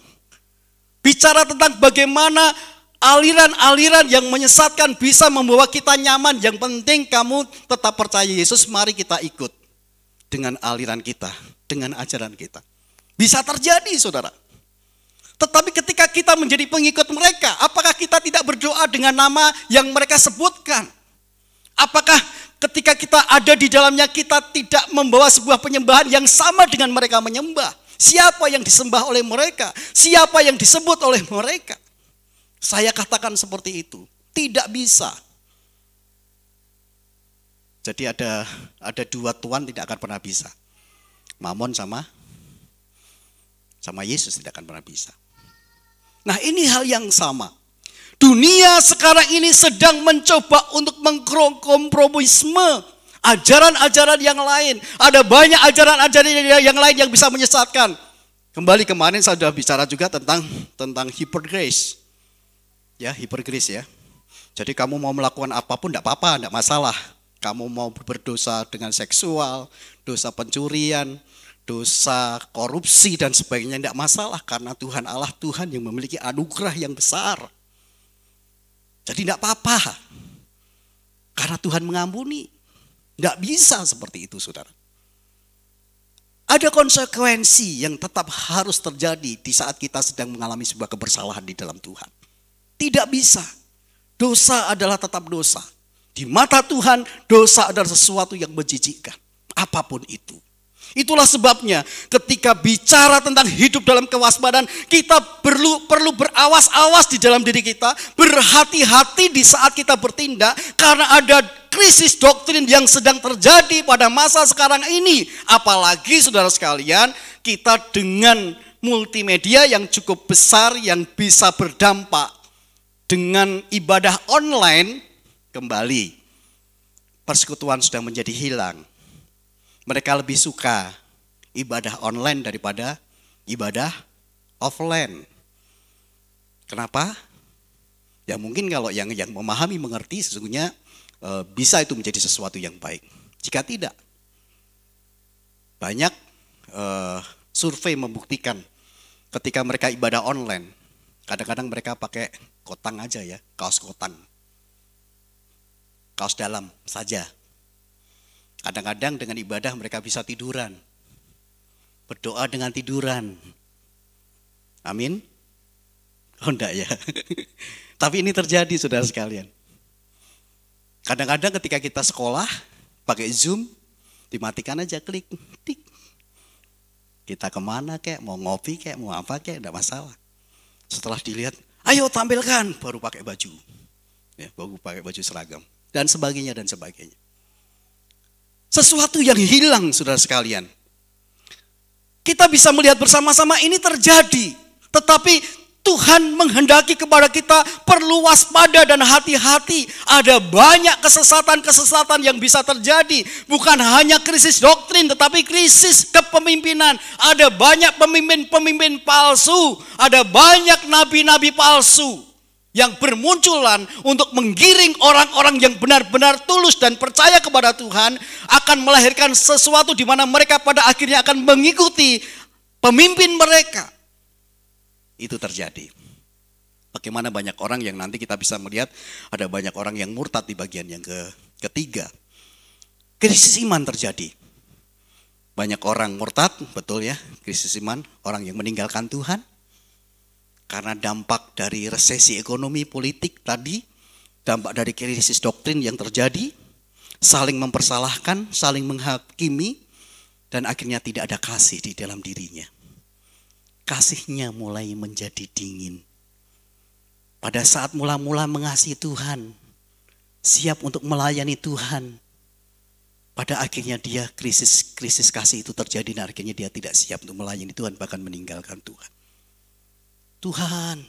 Bicara tentang bagaimana aliran-aliran yang menyesatkan bisa membawa kita nyaman. Yang penting kamu tetap percaya Yesus, mari kita ikut dengan aliran kita, dengan ajaran kita. Bisa terjadi, saudara. Tetapi ketika kita menjadi pengikut mereka, apakah kita tidak berdoa dengan nama yang mereka sebutkan? Apakah ketika kita ada di dalamnya kita tidak membawa sebuah penyembahan yang sama dengan mereka menyembah? Siapa yang disembah oleh mereka? Siapa yang disebut oleh mereka? Saya katakan seperti itu. Tidak bisa. Jadi ada 2 tuan tidak akan pernah bisa. Mamon sama Yesus tidak akan pernah bisa. Nah, ini hal yang sama. Dunia sekarang ini sedang mencoba untuk mengkompromisme ajaran-ajaran yang lain. Ada banyak ajaran-ajaran yang lain yang bisa menyesatkan. Kembali kemarin saya sudah bicara juga tentang hypergrace. Ya, hypergrace ya. Jadi kamu mau melakukan apapun tidak apa-apa, tidak masalah. Kamu mau berdosa dengan seksual, dosa pencurian, dosa korupsi dan sebagainya tidak masalah. Karena Tuhan Allah, Tuhan yang memiliki anugerah yang besar. Jadi tidak apa-apa. Karena Tuhan mengampuni. Tidak bisa seperti itu, saudara. Ada konsekuensi yang tetap harus terjadi di saat kita sedang mengalami sebuah kebersalahan di dalam Tuhan. Tidak bisa. Dosa adalah tetap dosa. Di mata Tuhan, dosa adalah sesuatu yang menjijikkan. Apapun itu. Itulah sebabnya ketika bicara tentang hidup dalam kewaspadaan, kita perlu berawas-awas di dalam diri kita, berhati-hati di saat kita bertindak, karena ada krisis doktrin yang sedang terjadi pada masa sekarang ini. Apalagi saudara sekalian, kita dengan multimedia yang cukup besar yang bisa berdampak dengan ibadah online, kembali persekutuan sudah menjadi hilang. Mereka lebih suka ibadah online daripada ibadah offline. Kenapa? Ya mungkin kalau yang memahami, mengerti, sesungguhnya bisa itu menjadi sesuatu yang baik. Jika tidak, banyak survei membuktikan ketika mereka ibadah online, kadang-kadang mereka pakai kotang aja ya, kaos kotang. Kaos dalam saja. Kadang-kadang dengan ibadah mereka bisa tiduran. Berdoa dengan tiduran. Amin? Oh enggak ya. Tapi ini terjadi saudara sekalian. Kadang-kadang ketika kita sekolah pakai Zoom, dimatikan aja, klik, tik. Kita kemana kek, mau ngopi kek, mau apa kek, enggak masalah. Setelah dilihat, ayo tampilkan, baru pakai baju. Ya, baru pakai baju seragam. Dan sebagainya, dan sebagainya. Sesuatu yang hilang saudara sekalian. Kita bisa melihat bersama-sama ini terjadi. Tetapi Tuhan menghendaki kepada kita perlu waspada dan hati-hati. Ada banyak kesesatan-kesesatan yang bisa terjadi. Bukan hanya krisis doktrin, tetapi krisis kepemimpinan. Ada banyak pemimpin-pemimpin palsu. Ada banyak nabi-nabi palsu. yang bermunculan untuk menggiring orang-orang yang benar-benar tulus dan percaya kepada Tuhan, akan melahirkan sesuatu di mana mereka pada akhirnya akan mengikuti pemimpin mereka. Itu terjadi. Bagaimana banyak orang yang nanti kita bisa melihat ada banyak orang yang murtad di bagian yang ketiga. Krisis iman terjadi. Banyak orang murtad, betul ya, krisis iman, orang yang meninggalkan Tuhan. Karena dampak dari resesi ekonomi politik tadi, dampak dari krisis doktrin yang terjadi, saling mempersalahkan, saling menghakimi, dan akhirnya tidak ada kasih di dalam dirinya. Kasihnya mulai menjadi dingin. Pada saat mula-mula mengasihi Tuhan, siap untuk melayani Tuhan, pada akhirnya dia krisis kasih itu terjadi, dan akhirnya dia tidak siap untuk melayani Tuhan, bahkan meninggalkan Tuhan. Tuhan,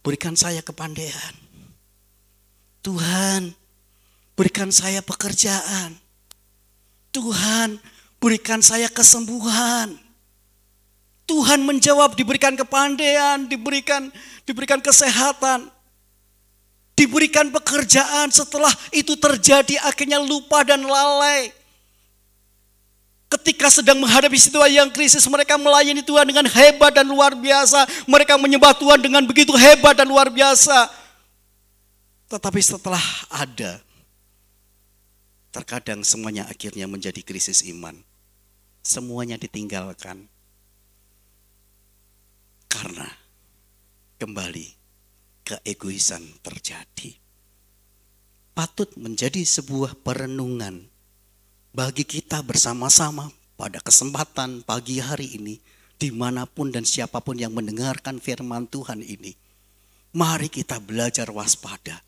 berikan saya kepandaian. Tuhan, berikan saya pekerjaan. Tuhan, berikan saya kesembuhan. Tuhan menjawab, diberikan kepandaian, diberikan kesehatan, diberikan pekerjaan. Setelah itu terjadi, akhirnya lupa dan lalai. Ketika sedang menghadapi situasi yang krisis, mereka melayani Tuhan dengan hebat dan luar biasa. Mereka menyembah Tuhan dengan begitu hebat dan luar biasa. Tetapi setelah ada, terkadang semuanya akhirnya menjadi krisis iman. Semuanya ditinggalkan. Karena kembali keegoisan terjadi. Patut menjadi sebuah perenungan bagi kita bersama-sama pada kesempatan pagi hari ini, dimanapun dan siapapun yang mendengarkan firman Tuhan ini. Mari kita belajar waspada.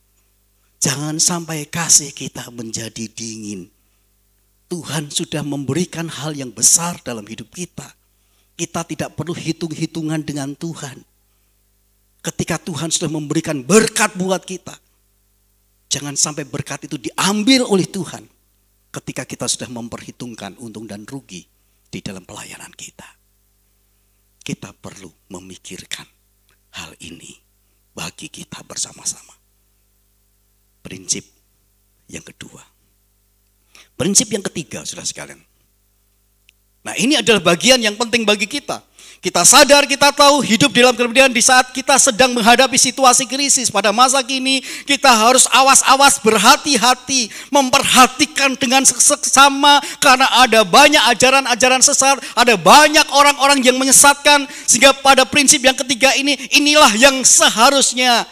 Jangan sampai kasih kita menjadi dingin. Tuhan sudah memberikan hal yang besar dalam hidup kita. Kita tidak perlu hitung-hitungan dengan Tuhan. Ketika Tuhan sudah memberikan berkat buat kita, jangan sampai berkat itu diambil oleh Tuhan ketika kita sudah memperhitungkan untung dan rugi di dalam pelayanan kita. Kita perlu memikirkan hal ini bagi kita bersama-sama. Prinsip yang kedua. Prinsip yang ketiga, saudara sekalian. Nah, ini adalah bagian yang penting bagi kita. Kita sadar, kita tahu hidup dalam kemudian di saat kita sedang menghadapi situasi krisis pada masa kini, kita harus awas-awas, berhati-hati, memperhatikan dengan seksama, karena ada banyak ajaran-ajaran sesat, ada banyak orang-orang yang menyesatkan, sehingga pada prinsip yang ketiga ini, inilah yang seharusnya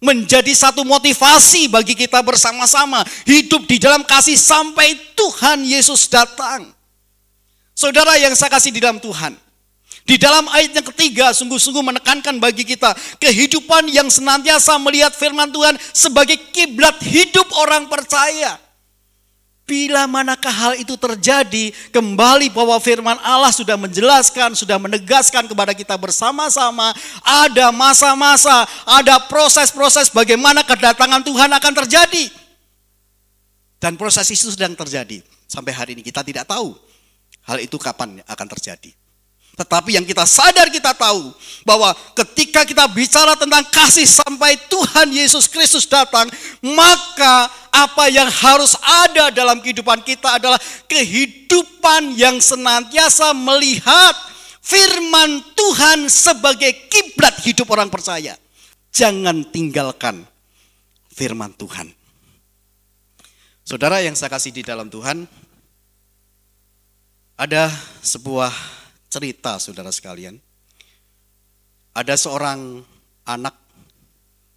menjadi satu motivasi bagi kita bersama-sama hidup di dalam kasih sampai Tuhan Yesus datang. Saudara yang saya kasih di dalam Tuhan, di dalam ayat yang ketiga sungguh-sungguh menekankan bagi kita kehidupan yang senantiasa melihat firman Tuhan sebagai kiblat hidup orang percaya. Bila manakah hal itu terjadi, kembali bahwa firman Allah sudah menjelaskan, sudah menegaskan kepada kita bersama-sama, ada masa-masa, ada proses-proses bagaimana kedatangan Tuhan akan terjadi. Dan proses itu sedang terjadi. Sampai hari ini kita tidak tahu hal itu kapan akan terjadi. Tetapi yang kita sadar, kita tahu bahwa ketika kita bicara tentang kasih sampai Tuhan Yesus Kristus datang, maka apa yang harus ada dalam kehidupan kita adalah kehidupan yang senantiasa melihat firman Tuhan sebagai kiblat hidup orang percaya. Jangan tinggalkan firman Tuhan. Saudara yang saya kasih di dalam Tuhan, ada sebuah cerita, saudara sekalian. Ada seorang anak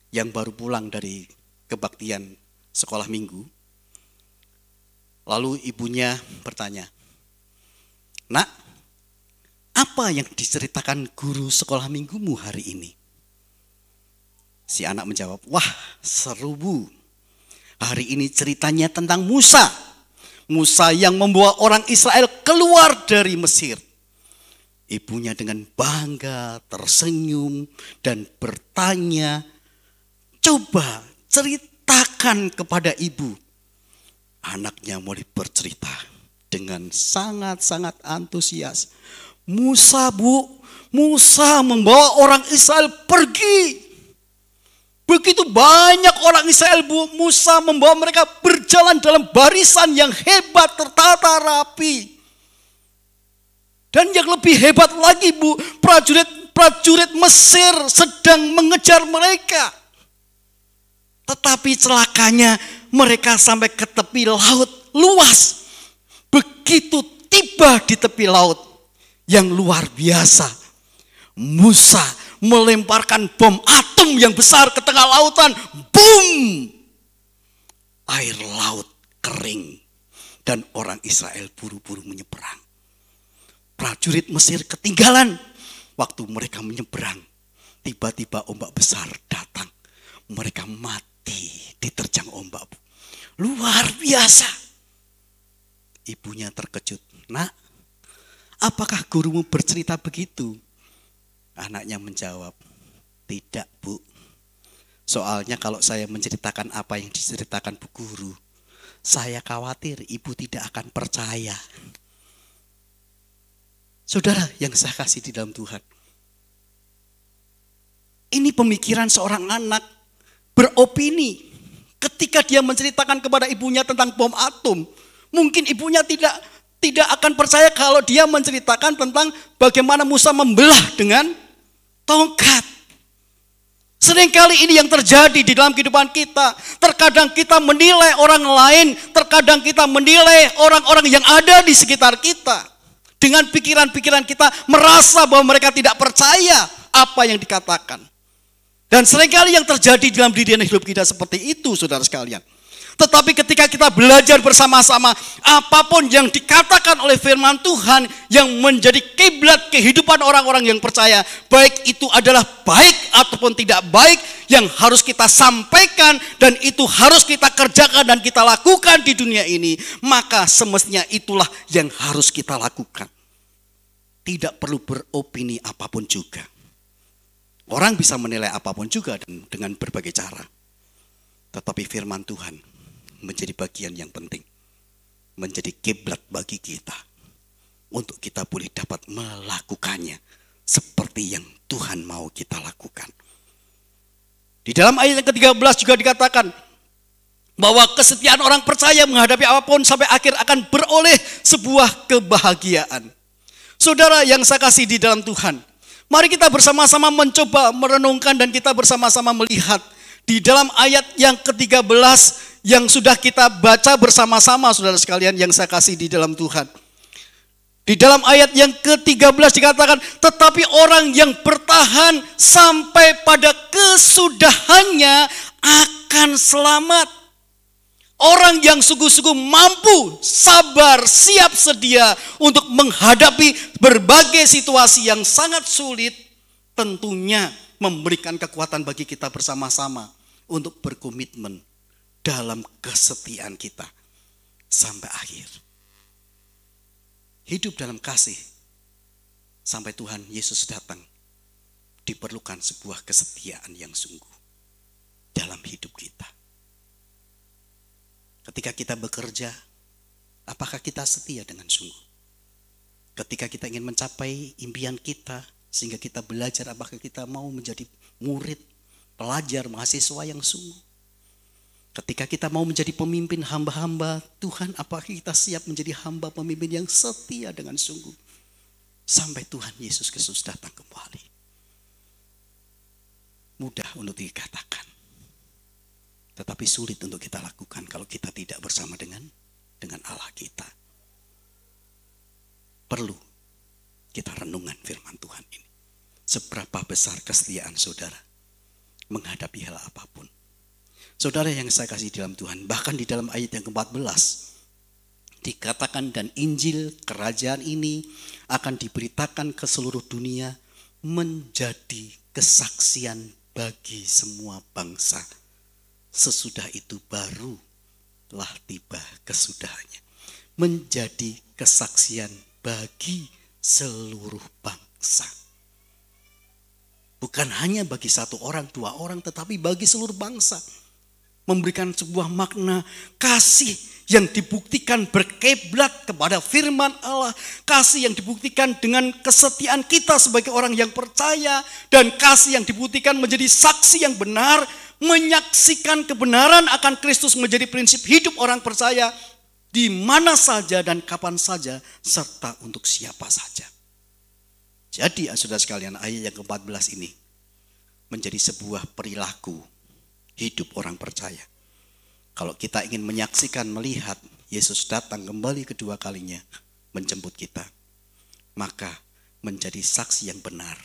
yang baru pulang dari kebaktian sekolah minggu. Lalu ibunya bertanya, "Nak, apa yang diceritakan guru sekolah minggumu hari ini?" Si anak menjawab, "Wah, seru Bu. Hari ini ceritanya tentang Musa. Musa yang membawa orang Israel keluar dari Mesir." Ibunya dengan bangga tersenyum dan bertanya, "Coba ceritakan kepada ibu." Anaknya mulai bercerita dengan sangat-sangat antusias. "Musa Bu, Musa membawa orang Israel pergi. banyak orang Israel, Musa membawa mereka berjalan dalam barisan yang hebat, tertata rapi. Dan yang lebih hebat lagi, prajurit Mesir sedang mengejar mereka. Tetapi celakanya mereka sampai ke tepi laut luas. Begitu tiba di tepi laut yang luar biasa, Musa melemparkan bom atom yang besar ke tengah lautan. Boom! Air laut kering dan orang Israel buru-buru menyeberang. Prajurit Mesir ketinggalan waktu mereka menyeberang. Tiba-tiba ombak besar datang. Mereka mati diterjang ombak. Luar biasa. Ibunya terkejut. Nak, apakah gurumu bercerita begitu? Anaknya menjawab, tidak Bu. Soalnya kalau saya menceritakan apa yang diceritakan Bu Guru, saya khawatir ibu tidak akan percaya. Saudara yang saya kasih di dalam Tuhan, ini pemikiran seorang anak beropini ketika dia menceritakan kepada ibunya tentang bom atom. Mungkin ibunya tidak akan percaya kalau dia menceritakan tentang bagaimana Musa membelah dengan tongkat. Seringkali ini yang terjadi di dalam kehidupan kita. Terkadang kita menilai orang lain, terkadang kita menilai orang-orang yang ada di sekitar kita. Dengan pikiran-pikiran kita merasa bahwa mereka tidak percaya apa yang dikatakan. Dan seringkali yang terjadi dalam diri dan hidup kita seperti itu, saudara sekalian. Tetapi ketika kita belajar bersama-sama, apapun yang dikatakan oleh firman Tuhan yang menjadi kiblat kehidupan orang-orang yang percaya, baik itu adalah baik ataupun tidak baik, yang harus kita sampaikan dan itu harus kita kerjakan dan kita lakukan di dunia ini, maka semestinya itulah yang harus kita lakukan. Tidak perlu beropini apapun juga. Orang bisa menilai apapun juga dengan berbagai cara. Tetapi firman Tuhan menjadi bagian yang penting, menjadi kiblat bagi kita untuk kita boleh dapat melakukannya seperti yang Tuhan mau kita lakukan. Di dalam ayat yang ke-13 juga dikatakan bahwa kesetiaan orang percaya menghadapi apapun sampai akhir akan beroleh sebuah kebahagiaan. Saudara yang saya kasih di dalam Tuhan, mari kita bersama-sama mencoba merenungkan dan kita bersama-sama melihat di dalam ayat yang ke-13 yang sudah kita baca bersama-sama, saudara sekalian yang saya kasih di dalam Tuhan. Di dalam ayat yang ke-13 dikatakan, tetapi orang yang bertahan sampai pada kesudahannya akan selamat. Orang yang sungguh-sungguh mampu, sabar, siap sedia untuk menghadapi berbagai situasi yang sangat sulit, tentunya memberikan kekuatan bagi kita bersama-sama untuk berkomitmen dalam kesetiaan kita sampai akhir. Hidup dalam kasih sampai Tuhan Yesus datang diperlukan sebuah kesetiaan yang sungguh dalam hidup kita. Ketika kita bekerja, apakah kita setia dengan sungguh? Ketika kita ingin mencapai impian kita, sehingga kita belajar, apakah kita mau menjadi murid, pelajar, mahasiswa yang sungguh? Ketika kita mau menjadi pemimpin hamba-hamba Tuhan, apakah kita siap menjadi hamba pemimpin yang setia dengan sungguh? Sampai Tuhan Yesus Kristus datang kembali. Mudah untuk dikatakan, tetapi sulit untuk kita lakukan kalau kita tidak bersama dengan Allah kita. Perlu kita renungan firman Tuhan ini. Seberapa besar kesetiaan saudara menghadapi hal apapun. Saudara yang saya kasih dalam Tuhan, bahkan di dalam ayat yang ke-14 dikatakan, dan Injil kerajaan ini akan diberitakan ke seluruh dunia menjadi kesaksian bagi semua bangsa. Sesudah itu barulah tiba kesudahannya. Menjadi kesaksian bagi seluruh bangsa. Bukan hanya bagi satu orang, dua orang, tetapi bagi seluruh bangsa. Memberikan sebuah makna kasih yang dibuktikan berkiblat kepada firman Allah. Kasih yang dibuktikan dengan kesetiaan kita sebagai orang yang percaya. Dan kasih yang dibuktikan menjadi saksi yang benar menyaksikan kebenaran akan Kristus menjadi prinsip hidup orang percaya di mana saja dan kapan saja, serta untuk siapa saja. Jadi saudara sekalian, ayat yang ke-14 ini menjadi sebuah perilaku hidup orang percaya. Kalau kita ingin menyaksikan, melihat Yesus datang kembali kedua kalinya menjemput kita, maka menjadi saksi yang benar,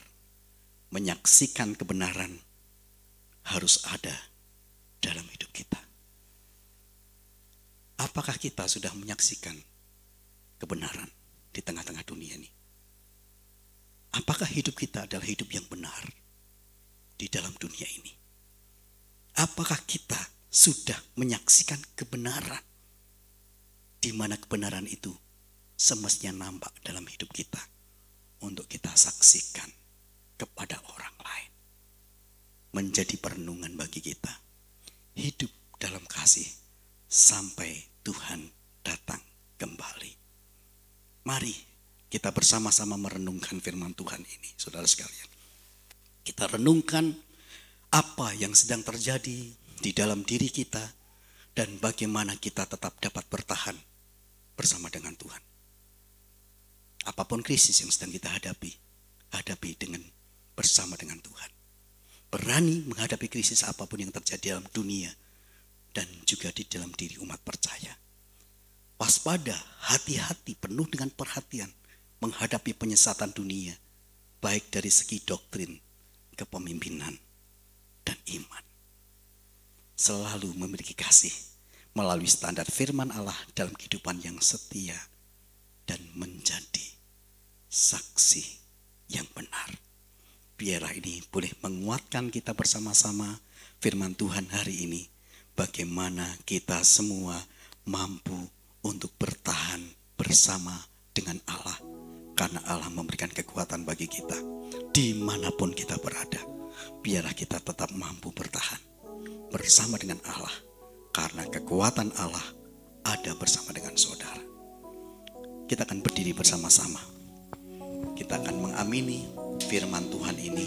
menyaksikan kebenaran harus ada dalam hidup kita. Apakah kita sudah menyaksikan kebenaran di tengah-tengah dunia ini? Apakah hidup kita adalah hidup yang benar di dalam dunia ini? Apakah kita sudah menyaksikan kebenaran, di mana kebenaran itu semestinya nampak dalam hidup kita untuk kita saksikan kepada orang lain? Menjadi perenungan bagi kita, hidup dalam kasih sampai Tuhan datang kembali. Mari kita bersama-sama merenungkan firman Tuhan ini, saudara sekalian. Kita renungkan apa yang sedang terjadi di dalam diri kita dan bagaimana kita tetap dapat bertahan bersama dengan Tuhan. Apapun krisis yang sedang kita hadapi, hadapi bersama dengan Tuhan. Berani menghadapi krisis apapun yang terjadi dalam dunia dan juga di dalam diri umat percaya. Waspada, hati-hati, penuh dengan perhatian menghadapi penyesatan dunia, baik dari segi doktrin, kepemimpinan, dan iman. Selalu memiliki kasih melalui standar firman Allah dalam kehidupan yang setia dan menjadi saksi yang benar. Biarlah ini boleh menguatkan kita bersama-sama firman Tuhan hari ini. Bagaimana kita semua mampu untuk bertahan bersama dengan Allah. Karena Allah memberikan kekuatan bagi kita dimanapun kita berada. Biarlah kita tetap mampu bertahan bersama dengan Allah. Karena kekuatan Allah ada bersama dengan saudara. Kita akan berdiri bersama-sama. Kita akan mengamini firman Tuhan ini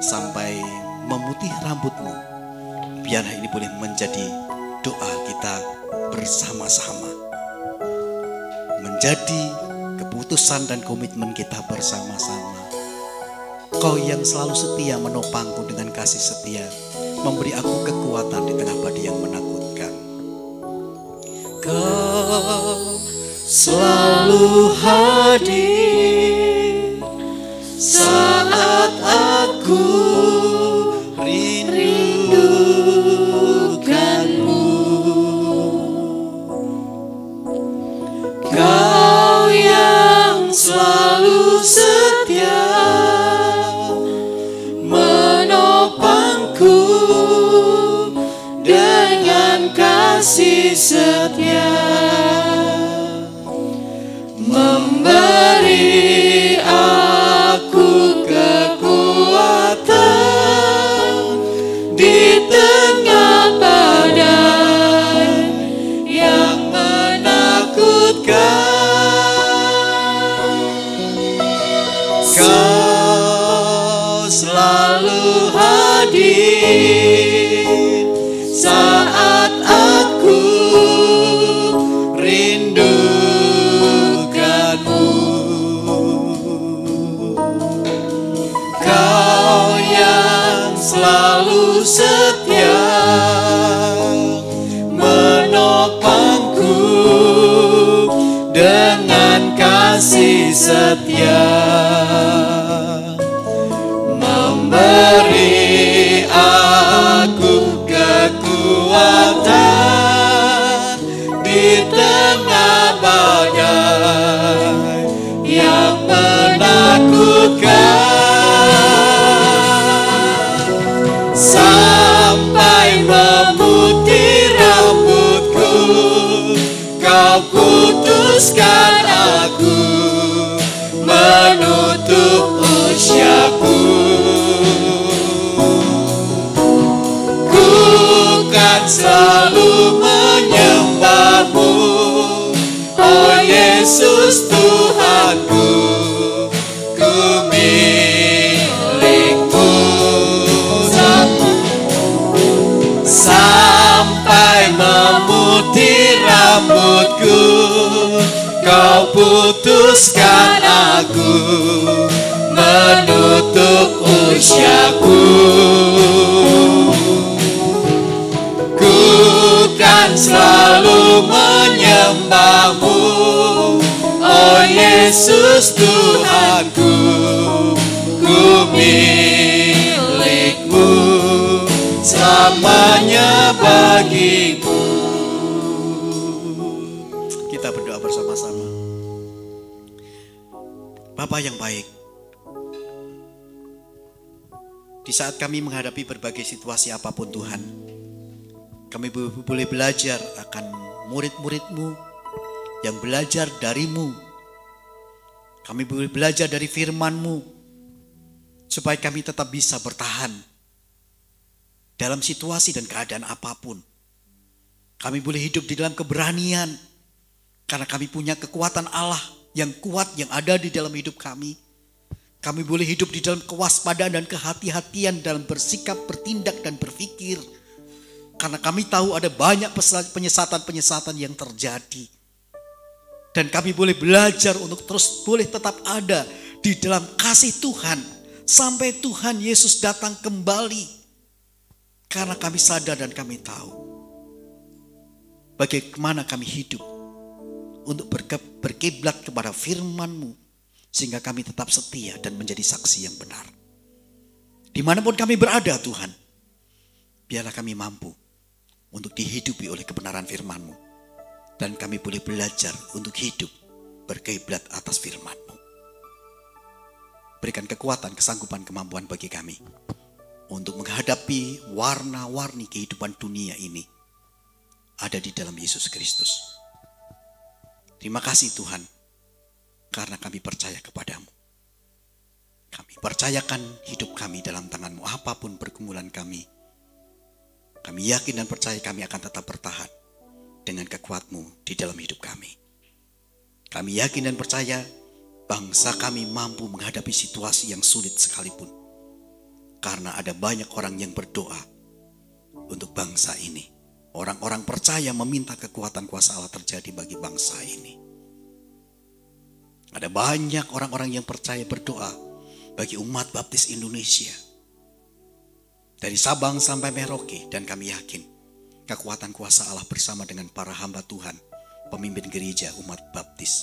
sampai memutih rambutmu. Biarlah ini boleh menjadi doa kita bersama-sama. Menjadi keputusan dan komitmen kita bersama-sama. Kau yang selalu setia menopangku dengan kasih setia, memberi aku kekuatan di tengah badai yang menakutkan. Kau selalu hadir saat aku rindukanmu. Kau yang selalu setia menopangku dengan kasih setia, memberi aku kekuatan di tengah badai yang menakutkan. Kau selalu hadir saat aku rindukanmu. Kau yang selalu setia menopangku dengan kasih setia, memberi aku kekuatan di tengah badai yang menakutkan. Sampai memutih rambutku, kau putuskan aku menutup usiaku. Ku kan selalu menyembahmu, oh Yesus Tuhanku, ku milikmu. rambutku, kau putuskan aku, menutup usiaku. Ku kan selalu menyembahmu, oh Yesus Tuhanku, ku milikmu, selamanya bagimu. Kita berdoa bersama-sama. Bapa yang baik, di saat kami menghadapi berbagai situasi apapun Tuhan, kami boleh belajar akan murid-murid-Mu yang belajar dari-Mu. Kami boleh belajar dari firman-Mu, supaya kami tetap bisa bertahan dalam situasi dan keadaan apapun. Kami boleh hidup di dalam keberanian, karena kami punya kekuatan Allah yang kuat yang ada di dalam hidup kami. Kami boleh hidup di dalam kewaspadaan dan kehati-hatian dalam bersikap, bertindak, dan berpikir. Karena kami tahu ada banyak penyesatan-penyesatan yang terjadi. Dan kami boleh belajar untuk terus boleh tetap ada di dalam kasih Tuhan, sampai Tuhan Yesus datang kembali. Karena kami sadar dan kami tahu bagaimana kami hidup untuk berkiblat kepada firman-Mu, sehingga kami tetap setia dan menjadi saksi yang benar. Dimanapun kami berada Tuhan, biarlah kami mampu untuk dihidupi oleh kebenaran firman-Mu, dan kami boleh belajar untuk hidup berkiblat atas firman-Mu. Berikan kekuatan, kesanggupan, kemampuan bagi kami untuk menghadapi warna-warni kehidupan dunia ini ada di dalam Yesus Kristus. Terima kasih Tuhan, karena kami percaya kepadamu. Kami percayakan hidup kami dalam tangan-Mu, apapun pergumulan kami. Kami yakin dan percaya kami akan tetap bertahan dengan kekuat-Mu di dalam hidup kami. Kami yakin dan percaya bangsa kami mampu menghadapi situasi yang sulit sekalipun, karena ada banyak orang yang berdoa untuk bangsa ini. Orang-orang percaya meminta kekuatan kuasa Allah terjadi bagi bangsa ini. Ada banyak orang-orang yang percaya berdoa bagi umat baptis Indonesia, dari Sabang sampai Merauke. Dan kami yakin kekuatan kuasa Allah bersama dengan para hamba Tuhan, pemimpin gereja umat baptis,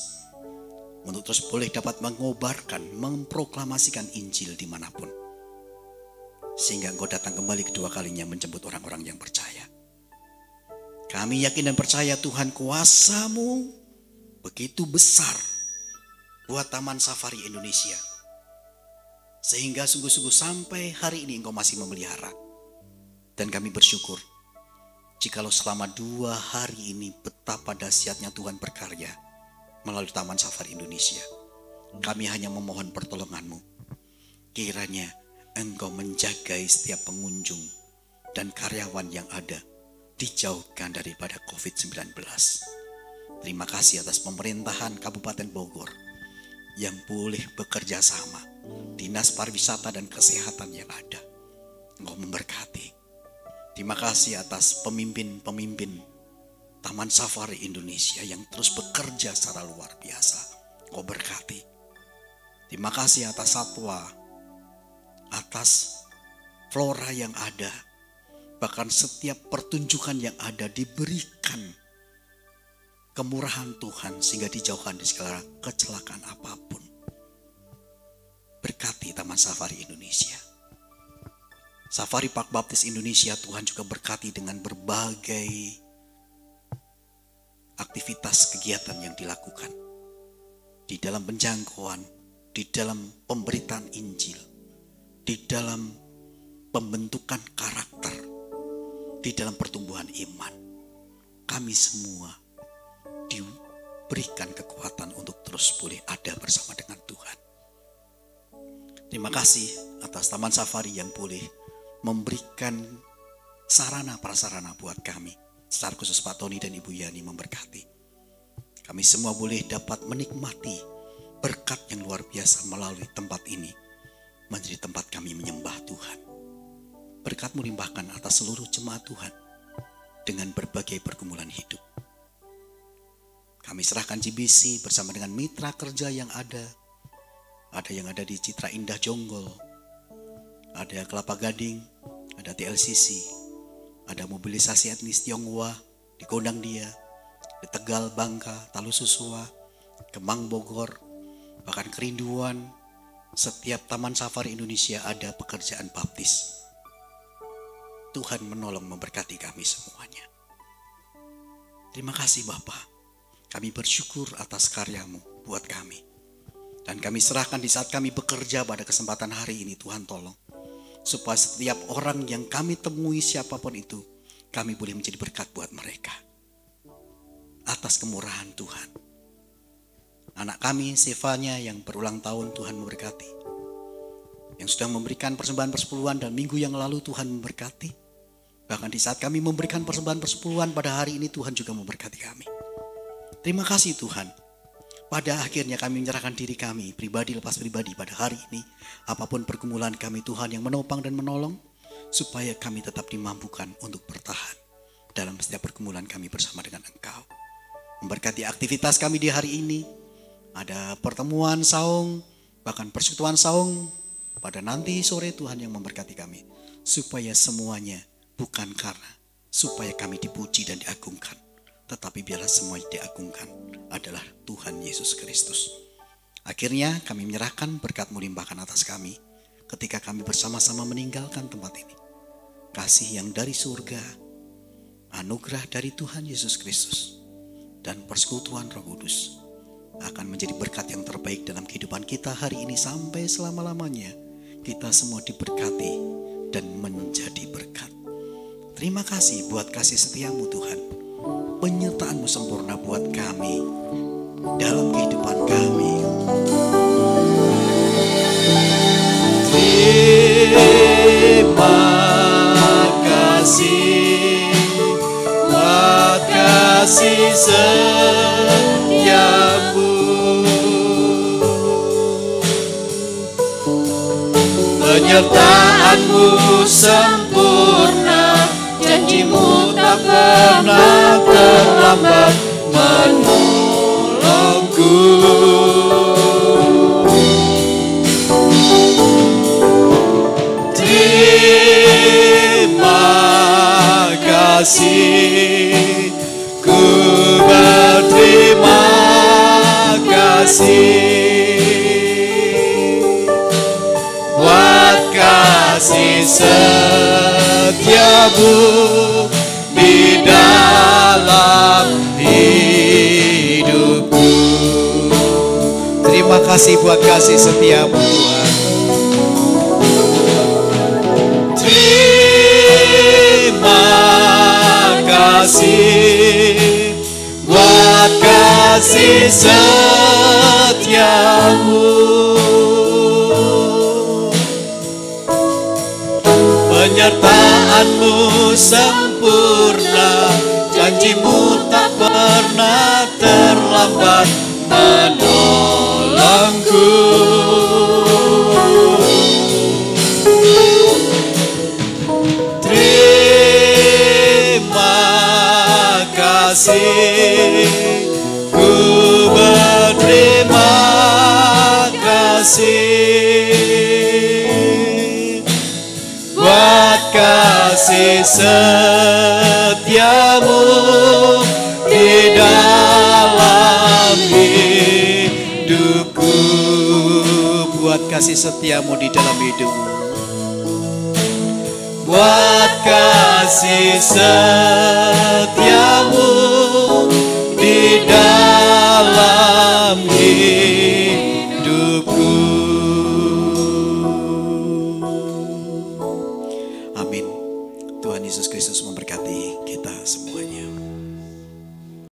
untuk terus boleh dapat mengobarkan, memproklamasikan Injil dimanapun, sehingga Engkau datang kembali kedua kalinya menjemput orang-orang yang percaya. Kami yakin dan percaya Tuhan, kuasa-Mu begitu besar buat Taman Safari Indonesia, sehingga sungguh-sungguh sampai hari ini Engkau masih memelihara. Dan kami bersyukur jikalau selama 2 hari ini betapa dahsyatnya Tuhan berkarya melalui Taman Safari Indonesia. Kami hanya memohon pertolongan-Mu. Kiranya Engkau menjagai setiap pengunjung dan karyawan yang ada, dijauhkan daripada COVID-19. Terima kasih atas pemerintahan Kabupaten Bogor yang boleh bekerja sama, Dinas Pariwisata dan Kesehatan yang ada. Engkau memberkati. Terima kasih atas pemimpin-pemimpin Taman Safari Indonesia yang terus bekerja secara luar biasa. Engkau berkati. Terima kasih atas satwa, atas flora yang ada. Bahkan setiap pertunjukan yang ada diberikan kemurahan Tuhan, sehingga dijauhkan di segala kecelakaan apapun. Berkati Taman Safari Indonesia. Safari Park Baptis Indonesia Tuhan juga berkati dengan berbagai aktivitas kegiatan yang dilakukan di dalam penjangkauan, di dalam pemberitaan Injil, di dalam pembentukan karakter, di dalam pertumbuhan iman. Kami semua diberikan kekuatan untuk terus boleh ada bersama dengan Tuhan. Terima kasih atas Taman Safari yang boleh memberikan sarana prasarana buat kami. Secara khusus Pak Tony dan Ibu Yani memberkati. Kami semua boleh dapat menikmati berkat yang luar biasa melalui tempat ini, menjadi tempat kami menyembah Tuhan. Berkat-Mu limpahkan atas seluruh jemaat Tuhan dengan berbagai pergumulan hidup. Kami serahkan GBC bersama dengan mitra kerja yang ada. Ada yang ada di Citra Indah Jonggol, ada Kelapa Gading, ada TLCC, ada mobilisasi etnis Tionghoa di Gondang Dia, di Tegal, Bangka, Talu Susua, Kemang, Bogor, bahkan Kerinduan. Setiap Taman Safari Indonesia ada pekerjaan baptis. Tuhan menolong memberkati kami semuanya. Terima kasih Bapa. Kami bersyukur atas karya-Mu buat kami. Dan kami serahkan di saat kami bekerja pada kesempatan hari ini, Tuhan tolong. Supaya setiap orang yang kami temui siapapun itu, kami boleh menjadi berkat buat mereka. Atas kemurahan Tuhan. Anak kami, Sevanya yang berulang tahun, Tuhan memberkati. Yang sudah memberikan persembahan persepuluhan dan minggu yang lalu Tuhan memberkati. Bahkan di saat kami memberikan persembahan persepuluhan pada hari ini, Tuhan juga memberkati kami. Terima kasih Tuhan. Pada akhirnya kami menyerahkan diri kami, pribadi lepas pribadi pada hari ini. Apapun pergumulan kami Tuhan yang menopang dan menolong. Supaya kami tetap dimampukan untuk bertahan dalam setiap pergumulan kami bersama dengan Engkau. Memberkati aktivitas kami di hari ini. Ada pertemuan saung, bahkan persekutuan saung. Pada nanti sore Tuhan yang memberkati kami. Supaya semuanya bukan karena supaya kami dipuji dan diagungkan. Tetapi biarlah semua yang diagungkan adalah Tuhan Yesus Kristus. Akhirnya kami menyerahkan berkat-Mu limpahkan atas kami. Ketika kami bersama-sama meninggalkan tempat ini. Kasih yang dari surga. Anugerah dari Tuhan Yesus Kristus. Dan persekutuan Roh Kudus. Akan menjadi berkat yang terbaik dalam kehidupan kita hari ini sampai selama-lamanya. Kita semua diberkati dan menjadi berkat. Terima kasih buat kasih setia-Mu Tuhan. Penyertaan-Mu sempurna buat kami dalam kehidupan kami. Terima kasih buat kasih setia-Mu. Penyertaan-Mu sempurna, janji-Mu tak pernah terlambat menolongku. Terima kasih, ku berterima kasih. Kasih setia-Mu di dalam hidupku. Terima kasih buat kasih setia-Mu Tuhan. Terima kasih buat kasih setia-Mu. Penyertaan-Mu sempurna, janji-Mu tak pernah terlambat menolongku. Terima kasih, ku berterima kasih. Buat kasih setia-Mu di dalam hidupku. Buat kasih setia-Mu di dalam hidupku. Buat kasih setia-Mu